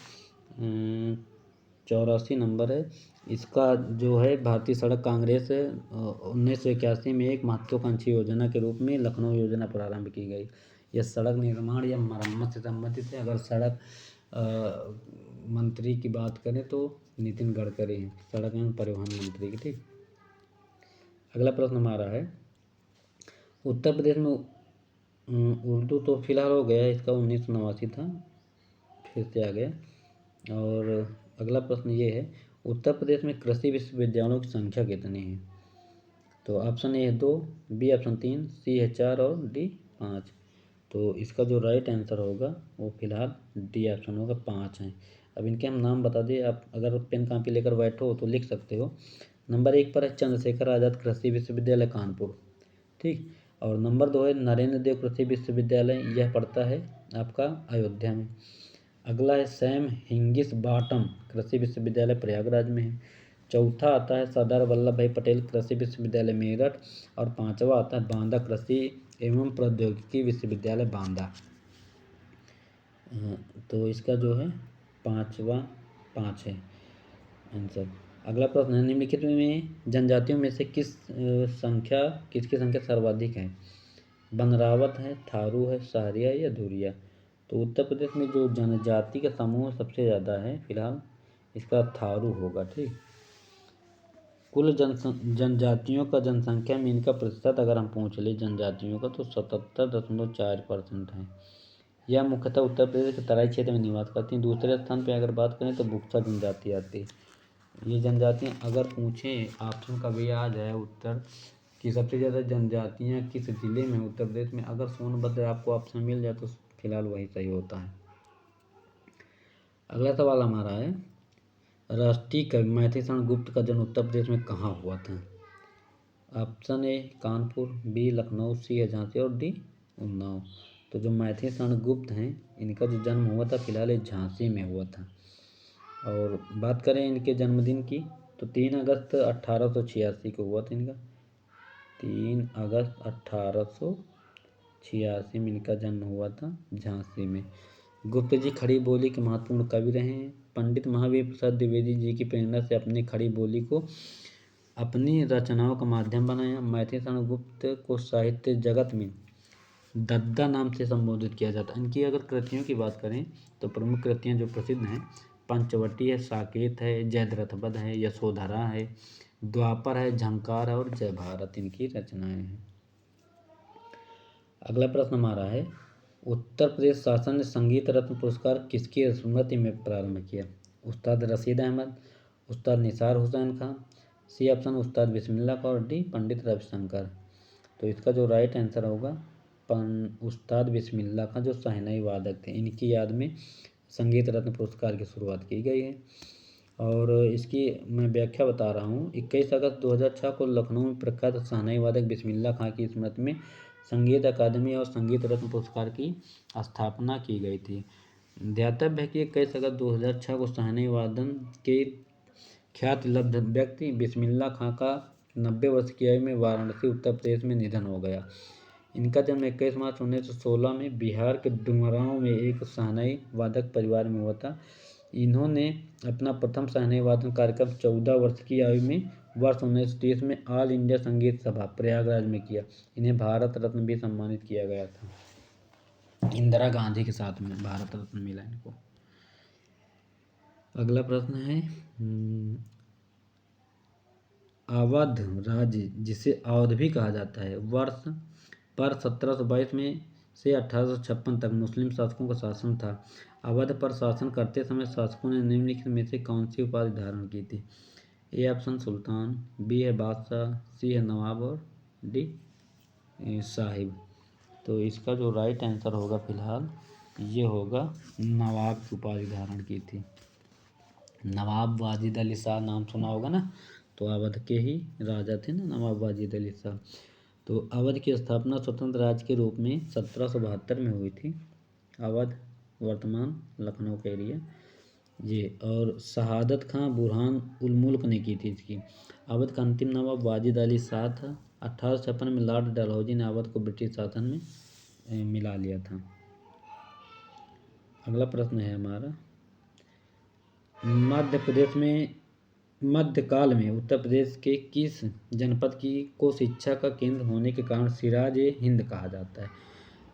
84 नंबर है, इसका जो है भारतीय सड़क कांग्रेस 1981 में एक महत्वाकांक्षी योजना के रूप में लखनऊ योजना प्रारंभ की गई। यह सड़क निर्माण या मरम्मत से संबंधित है। अगर सड़क मंत्री की बात करें तो नितिन गडकरी हैं, सड़क एवं परिवहन मंत्री की। ठीक, अगला प्रश्न हमारा है, उत्तर प्रदेश में उर्दू तो फिलहाल हो गया, इसका 1989 था, फिर से आ गया। और अगला प्रश्न ये है, उत्तर प्रदेश में कृषि विश्वविद्यालयों की संख्या कितनी है? तो ऑप्शन ए है 2, बी ऑप्शन 3, सी है 4 और डी 5। तो इसका जो राइट आंसर होगा वो फिलहाल डी ऑप्शन होगा, 5 हैं। अब इनके हम नाम बता दें, आप अगर पेन कापी लेकर बैठो तो लिख सकते हो। नंबर 1 पर है चंद्रशेखर आज़ाद कृषि विश्वविद्यालय कानपुर, ठीक। और नंबर 2 है नरेंद्र देव कृषि विश्वविद्यालय, यह पड़ता है आपका अयोध्या में। अगला है सैम हिंगिस बाटम कृषि विश्वविद्यालय प्रयागराज में है। चौथा आता है सरदार वल्लभ भाई पटेल कृषि विश्वविद्यालय मेरठ। और पांचवा आता है बांदा कृषि एवं प्रौद्योगिकी विश्वविद्यालय बांदा। तो इसका जो है पाँचवा 5 है आंसर। अगला प्रश्न है, निम्नलिखित में जनजातियों में से किसकी संख्या सर्वाधिक है? बनरावत है, थारू है, सहारिया या धुरिया? तो उत्तर प्रदेश में जो जनजाति का समूह सबसे ज़्यादा है फिलहाल, इसका थारू होगा, ठीक। कुल जनजातियों का जनसंख्या में इनका प्रतिशत अगर हम पूछ लें जनजातियों का, तो 77.4% है। यह मुख्यतः उत्तर प्रदेश के तराई क्षेत्र में निवास करती हैं। दूसरे स्थान पर अगर बात करें तो बुक्सा जनजाति आती है। ये जनजातियाँ अगर पूछें, ऑप्शन कभी आ जाए उत्तर कि सबसे ज़्यादा जनजातियाँ किस ज़िले में उत्तर प्रदेश में, अगर सोनभद्र आपको ऑप्शन मिल जाए तो फिलहाल वही सही होता है। अगला सवाल हमारा है, राष्ट्रीय कवि मैथिली शरण गुप्त का जन्म उत्तर प्रदेश में कहाँ हुआ था? Option A Kanpur, B Lucknow, C है झांसी और डी उन्नाव। तो जो मैथिली शरण गुप्त हैं, इनका जो जन्म हुआ था फिलहाल झांसी में हुआ था। और बात करें इनके जन्मदिन की, तो 3 अगस्त 1886 को हुआ था इनका। 3 अगस्त 1886 में इनका जन्म हुआ था झांसी में। गुप्त जी खड़ी बोली के महत्वपूर्ण कवि रहे हैं। पंडित महावीर प्रसाद द्विवेदी जी की प्रेरणा से अपनी खड़ी बोली को अपनी रचनाओं का माध्यम बनाया। मैथिली शरण गुप्त को साहित्य जगत में दद्दा नाम से संबोधित किया जाता है। इनकी अगर कृतियों की बात करें तो प्रमुख कृतियाँ जो प्रसिद्ध हैं, पंचवटी है, साकेत है, जयद्रथ वध है, यशोधरा है, द्वापर है, झंकार है और जय भारत, इनकी रचनाएं हैं। अगला प्रश्न हमारा है, उत्तर प्रदेश शासन ने संगीत रत्न पुरस्कार किसकी स्मृति में प्रारंभ किया? उस्ताद रशीद अहमद, उस्ताद निसार हुसैन खां, सी ऑप्शन उस्ताद बिस्मिल्लाह खां और डी पंडित रविशंकर। तो इसका जो राइट आंसर होगा उस्ताद बिस्मिल्लाह खां, जो शहनाई वादक थे, इनकी याद में संगीत रत्न पुरस्कार की शुरुआत की गई है। और इसकी मैं व्याख्या बता रहा हूँ। 21 अगस्त 2006 को लखनऊ में प्रख्यात शहनाई वादक बिस्मिल्लाह खां की स्मृति में संगीत अकादमी और संगीत रत्न पुरस्कार की स्थापना की गई थी। ध्यातव्य है कि 21 अगस्त 2006 को शहनाई वादन के ख्याति लब्ध व्यक्ति बिस्मिल्लाह खां का 90 वर्ष की आयु में वाराणसी उत्तर प्रदेश में निधन हो गया। इनका जन्म 21 मार्च 1916 में बिहार के डुमरांव में एक शहनाई वादक परिवार में हुआ था। इन्होंने अपना प्रथम शहनाई वादन कार्यक्रम 14 वर्ष की आयु में वर्ष 1930 में ऑल इंडिया संगीत सभा प्रयागराज में किया। इन्हें भारत रत्न भी सम्मानित किया गया था। इंदिरा गांधी के साथ में भारत रत्न मिला इनको। अगला प्रश्न है, अवध राज्य, जिसे अवध भी कहा जाता है, वर्ष पर 1722 में से 1856 तक मुस्लिम शासकों का शासन था। अवध पर शासन करते समय शासकों ने निम्नलिखित में से कौन सी उपाधि धारण की थी? ए ऑप्शन सुल्तान, बी है बादशाह, सी है नवाब और डी साहिब। तो इसका जो राइट आंसर होगा फिलहाल ये होगा नवाब की उपाधि धारण की थी। नवाब वाजिद अली शाह नाम सुना होगा ना, तो अवध के ही राजा थे ना नवाब वाजिद अली शाह। तो अवध की स्थापना स्वतंत्र राज्य के रूप में 1772 में हुई थी। अवध वर्तमान लखनऊ का एरिया ये। और शहादत खां बुरहान उल मुल्क ने की थी इसकी। अवध का अंतिम नवाब वाजिद अली शाह था। 1856 में लॉर्ड डलहौजी ने अवध को ब्रिटिश शासन में मिला लिया था। अगला प्रश्न है हमारा, मध्य प्रदेश में मध्यकाल में उत्तर प्रदेश के किस जनपद को शिक्षा का केंद्र होने के कारण सिराज ए हिंद कहा जाता है?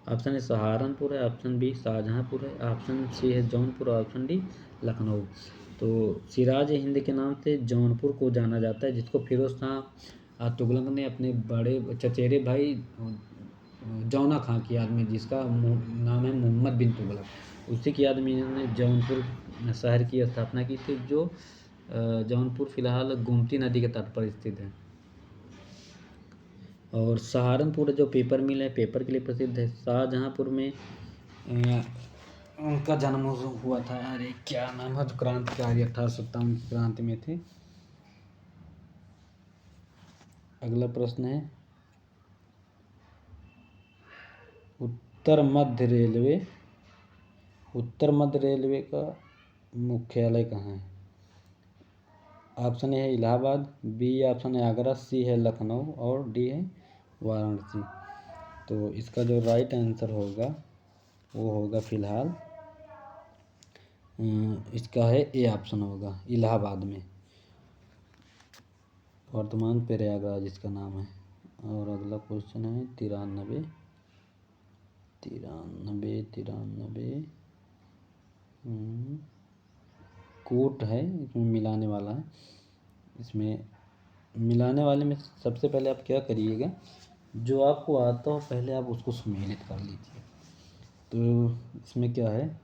ऑप्शन ए सहारनपुर है, ऑप्शन बी शाहजहाँपुर है, ऑप्शन सी है जौनपुर और ऑप्शन डी लखनऊ। तो सिराज ए हिंद के नाम से जौनपुर को जाना जाता है, जिसको फिरोज शाह तुगलक ने अपने बड़े चचेरे भाई जौना खां की याद में, जिसका नाम है मोहम्मद बिन तुगलक, उसी की याद में इन्होंने जौनपुर शहर की स्थापना की थी, जो जौनपुर फिलहाल गोमती नदी के तट पर स्थित है। और सहारनपुर जो पेपर मिल है, पेपर के लिए प्रसिद्ध है। शाहजहाँपुर में उनका जन्म हुआ था। अरे क्या नाम है, जो क्रांतिकारी 1857 की क्रांति में थे। अगला प्रश्न है, उत्तर मध्य रेलवे का मुख्यालय कहाँ है? ऑप्शन ए है इलाहाबाद, बी ऑप्शन है आगरा, सी है लखनऊ और डी है वाराणसी। तो इसका जो राइट आंसर होगा वो होगा फिलहाल इसका है ए ऑप्शन होगा, इलाहाबाद में, वर्तमान प्रयागराज इसका नाम है। और अगला क्वेश्चन है 93 कोट है, इसमें मिलाने वाला है। इसमें मिलाने वाले में सबसे पहले आप क्या करिएगा, जो आपको आता हो पहले आप उसको सम्मिलित कर लीजिए। तो इसमें क्या है,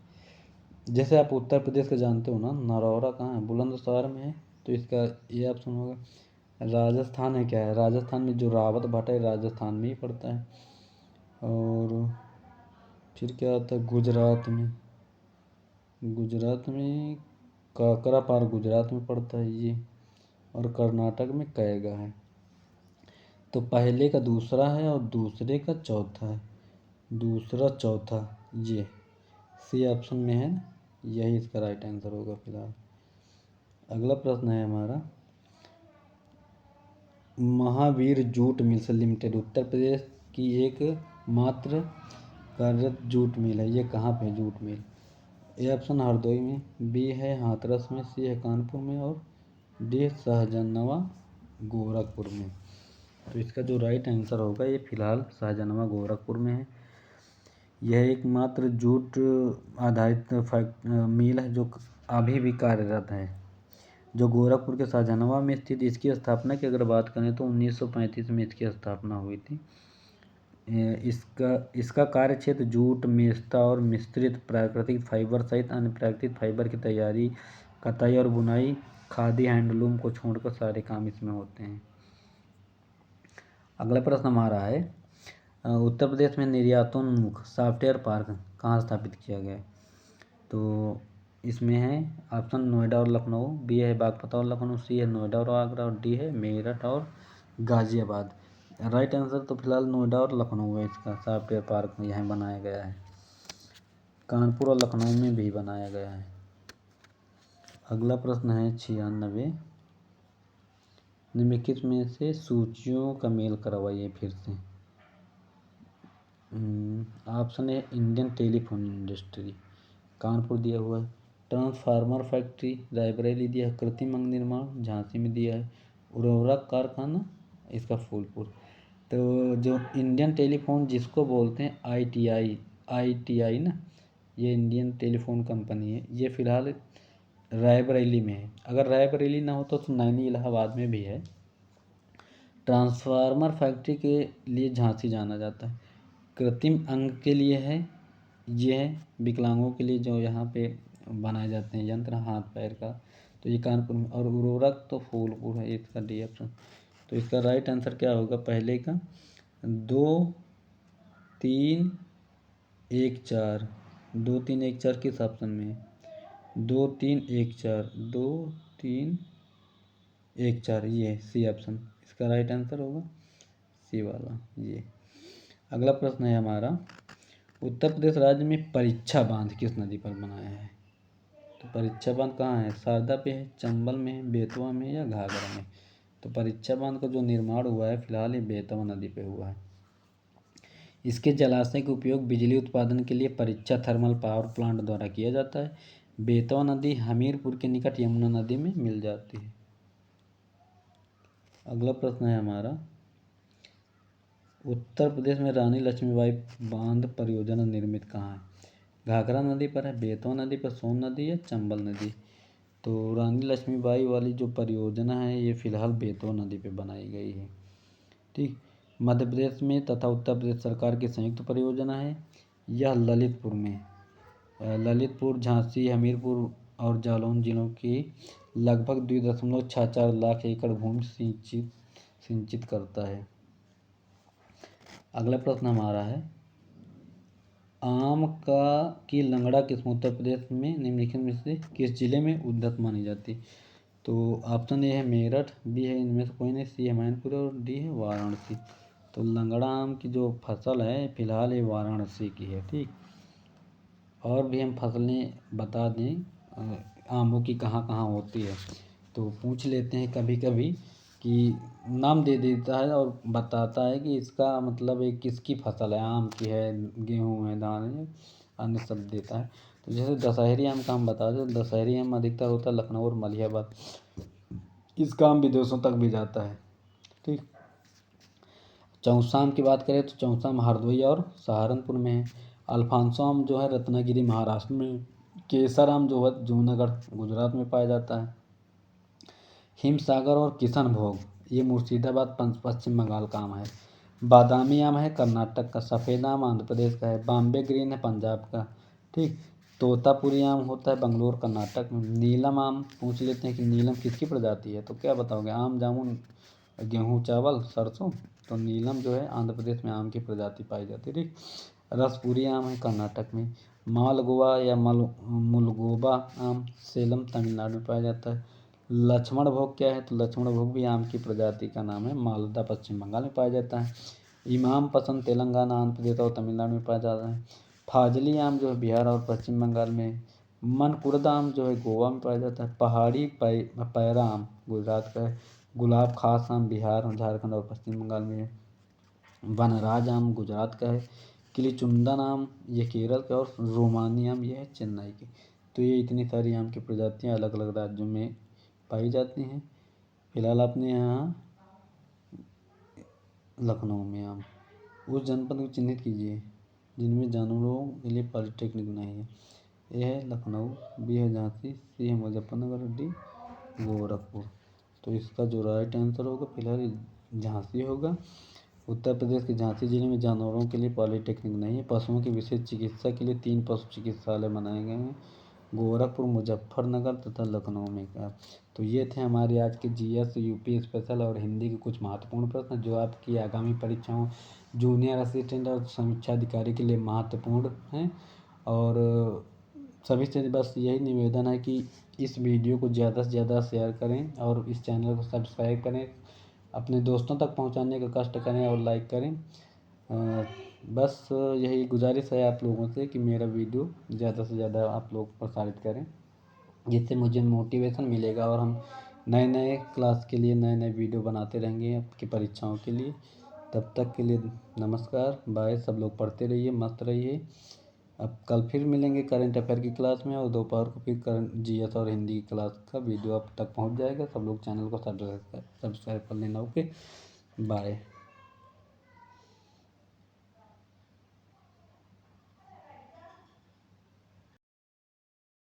जैसे आप उत्तर प्रदेश का जानते हो ना, नरौरा कहाँ है? बुलंदशहर में है। तो इसका ये ऑप्शन होगा। राजस्थान में क्या है? राजस्थान में जो रावत भाटा है, राजस्थान में ही पड़ता है। और फिर क्या आता है गुजरात में काकरापार गुजरात में पड़ता है ये। और कर्नाटक में कैगा है। तो पहले का दूसरा है और दूसरे का चौथा है, दूसरा चौथा ये सी ऑप्शन में है, यही इसका राइट आंसर होगा फिलहाल। अगला प्रश्न है हमारा, Mahavir jute mills limited Uttar Pradesh की एक मात्र कार्यरत जूट मिल है, ये कहाँ पे jute mill? A option Hardoi में, बी है हाथरस में, सी है कानपुर में और डी शाहजहानवा गोरखपुर में। तो इसका जो राइट आंसर होगा ये फिलहाल शाहजहानवा गोरखपुर में है। यह एकमात्र जूट आधारित मिल है जो अभी भी कार्यरत है, जो गोरखपुर के शाहजहानवा में स्थित। इसकी स्थापना की अगर बात करें तो 1935 में इसकी स्थापना हुई थी। इसका कार्य क्षेत्र जूट, मेस्ता और मिश्रित प्राकृतिक फाइबर सहित अन्य प्राकृतिक फाइबर की तैयारी, कताई और बुनाई, खादी, हैंडलूम को छोड़कर सारे काम इसमें होते हैं। अगला प्रश्न हमारा है, उत्तर प्रदेश में निर्यातोन्मुख सॉफ्टवेयर पार्क कहाँ स्थापित किया गया है? तो इसमें है ऑप्शन नोएडा और लखनऊ, बी है बागपत और लखनऊ, सी है नोएडा और आगरा और डी है मेरठ और गाजियाबाद। राइट आंसर तो फिलहाल नोएडा और लखनऊ है, इसका सॉफ्टवेयर पार्क यहाँ बनाया गया है। कानपुर और लखनऊ में भी बनाया गया है। अगला प्रश्न है 96, निम्नलिखित में से सूचियों का मेल करवाइए फिर से। ऑप्शन है इंडियन टेलीफोन इंडस्ट्री, कानपुर दिया हुआ है। ट्रांसफार्मर फैक्ट्री रायबरेली दिया है। कृत्रिम अंग निर्माण झांसी में दिया है। उर्वरक कारखाना इसका फूलपुर। तो जो इंडियन टेलीफोन जिसको बोलते हैं ITI ना, ये इंडियन टेलीफोन कंपनी है, ये फिलहाल रायबरेली में है। अगर रायबरेली ना हो तो नैनी इलाहाबाद में भी है। ट्रांसफार्मर फैक्ट्री के लिए झांसी जाना जाता है। कृत्रिम अंग के लिए है, ये है विकलांगों के लिए जो यहाँ पे बनाए जाते हैं यंत्र हाथ पैर का, तो ये कानपुर में। और उर्वरक तो फूलपुर है, इसका डी ऑप्शन। तो इसका राइट आंसर क्या होगा पहले का? 2 3 1 4, 2 3 1 4 किस ऑप्शन में है? 2 3 1 4, 2 3 1 4, ये सी ऑप्शन इसका राइट आंसर होगा, सी वाला ये। अगला प्रश्न है हमारा, उत्तर प्रदेश राज्य में परीक्षा बांध किस नदी पर बनाया है? तो परीक्षा बांध कहाँ है? शारदा पे है, चंबल में है, बेतवा में या घाघरा में? तो परीक्षा बांध का जो निर्माण हुआ है फिलहाल ये बेतवा नदी पे हुआ है। इसके जलाशय का उपयोग बिजली उत्पादन के लिए परीक्षा थर्मल पावर प्लांट द्वारा किया जाता है। बेतवा नदी हमीरपुर के निकट यमुना नदी में मिल जाती है। अगला प्रश्न है हमारा, उत्तर प्रदेश में रानी लक्ष्मीबाई बांध परियोजना निर्मित कहाँ है? घाघरा नदी पर है, बेतवा नदी पर, सोन नदी या चंबल नदी? तो रानी लक्ष्मीबाई वाली जो परियोजना है ये फिलहाल बेतवा नदी पे बनाई गई है। ठीक, मध्य प्रदेश में तथा उत्तर प्रदेश सरकार की संयुक्त परियोजना है। यह ललितपुर में, ललितपुर, झांसी, हमीरपुर और जालौन जिलों की लगभग 2.64 लाख एकड़ भूमि सिंचित करता है। अगला प्रश्न हमारा है, आम की लंगड़ा किस्म उत्तर प्रदेश में निम्नलिखित में से किस जिले में उन्नत मानी जाती है? तो ऑप्शन ए है मेरठ, बी है इनमें से कोई नहीं, सी है मैनपुर और डी है वाराणसी। तो लंगड़ा आम की जो फसल है फिलहाल ये वाराणसी की है। ठीक, और भी हम फसलें बता दें आमों की कहाँ कहाँ होती है, तो पूछ लेते हैं कभी कभी कि नाम दे देता है और बताता है कि इसका मतलब एक किसकी फसल है, आम की है, गेहूँ है, धान है, अन्य सब देता है। तो जैसे दशहरी आम का हम बता दें, दशहरी आम अधिकतर होता है लखनऊ और मलिहाबाद, इसका आम विदेशों तक भी जाता है। ठीक, चौसा आम की बात करें तो चौसा आम हरदोई और सहारनपुर में है। अल्फांसो आम जो है रत्नागिरी महाराष्ट्र में। केसर आम जो है जूनागढ़ गुजरात में पाया जाता है। हिमसागर और किशनभोग ये मुर्शिदाबाद पश्चिम बंगाल का आम है। बादामी आम है कर्नाटक का। सफ़ेद आम आंध्र प्रदेश का है। बॉम्बे ग्रीन है पंजाब का। ठीक, तोतापुरी आम होता है बंगलोर कर्नाटक में। नीलम आम पूछ लेते हैं कि नीलम किसकी प्रजाति है, तो क्या बताओगे, आम, जामुन, गेहूँ, चावल, सरसों। तो नीलम जो है आंध्र प्रदेश में आम की प्रजाति पाई जाती है। ठीक, रसपुरी आम है कर्नाटक में। मालगोवा या मुलगोबा आम सेलम तमिलनाडु में पाया जाता है। लक्ष्मण भोग क्या है, तो लक्ष्मण भोग भी आम की प्रजाति का नाम है, मालदा पश्चिम बंगाल में पाया जाता है। इमाम पसंद तेलंगाना, आंध्र प्रदेश और तमिलनाडु में पाया जाता है। फाजली आम जो है बिहार और पश्चिम बंगाल में। मनकुरदा आम जो है गोवा में पाया जाता है। पहाड़ी पैरा आम गुजरात का है। गुलाब खास आम बिहार, झारखंड और पश्चिम बंगाल में है। वनराज आम गुजरात का है। किलीचुंदन आम ये केरल का, और रोमानी आम ये है चेन्नई की। तो ये इतनी सारी आम की प्रजातियाँ अलग अलग राज्यों में पाई जाती हैं। फिलहाल अपने यहाँ लखनऊ में आम। उस जनपद को चिन्हित कीजिए जिनमें जानवरों के लिए पॉलिटेक्निक नहीं है। ए है लखनऊ, बी है झांसी, सी है मुजफ्फरनगर, डी गोरखपुर। तो इसका जो राइट आंसर होगा फिलहाल झांसी होगा। उत्तर प्रदेश के झांसी जिले में जानवरों के लिए पॉलिटेक्निक नहीं है। पशुओं की विशेष चिकित्सा के लिए 3 पशु चिकित्सालय बनाए गए हैं, गोरखपुर, मुजफ्फरनगर तथा लखनऊ में का। तो ये थे हमारे आज के जीएस, यूपी स्पेशल और हिंदी के कुछ महत्वपूर्ण प्रश्न जो आपकी आगामी परीक्षाओं जूनियर असिस्टेंट और समीक्षा अधिकारी के लिए महत्वपूर्ण हैं। और सभी से बस यही निवेदन है कि इस वीडियो को ज़्यादा से ज़्यादा शेयर करें और इस चैनल को सब्सक्राइब करें, अपने दोस्तों तक पहुंचाने का कष्ट करें और लाइक करें। बस यही गुजारिश है आप लोगों से कि मेरा वीडियो ज़्यादा से ज़्यादा आप लोग प्रसारित करें, जिससे मुझे मोटिवेशन मिलेगा और हम नए नए क्लास के लिए नए नए वीडियो बनाते रहेंगे आपकी परीक्षाओं के लिए। तब तक के लिए नमस्कार, बाय। सब लोग पढ़ते रहिए, मस्त रहिए। अब कल फिर मिलेंगे करंट अफेयर की क्लास में, और दोपहर को फिर करंट जीएस और हिंदी की क्लास का वीडियो आप तक पहुंच जाएगा। सब लोग चैनल को सब्सक्राइब कर लेना। Okay, bye.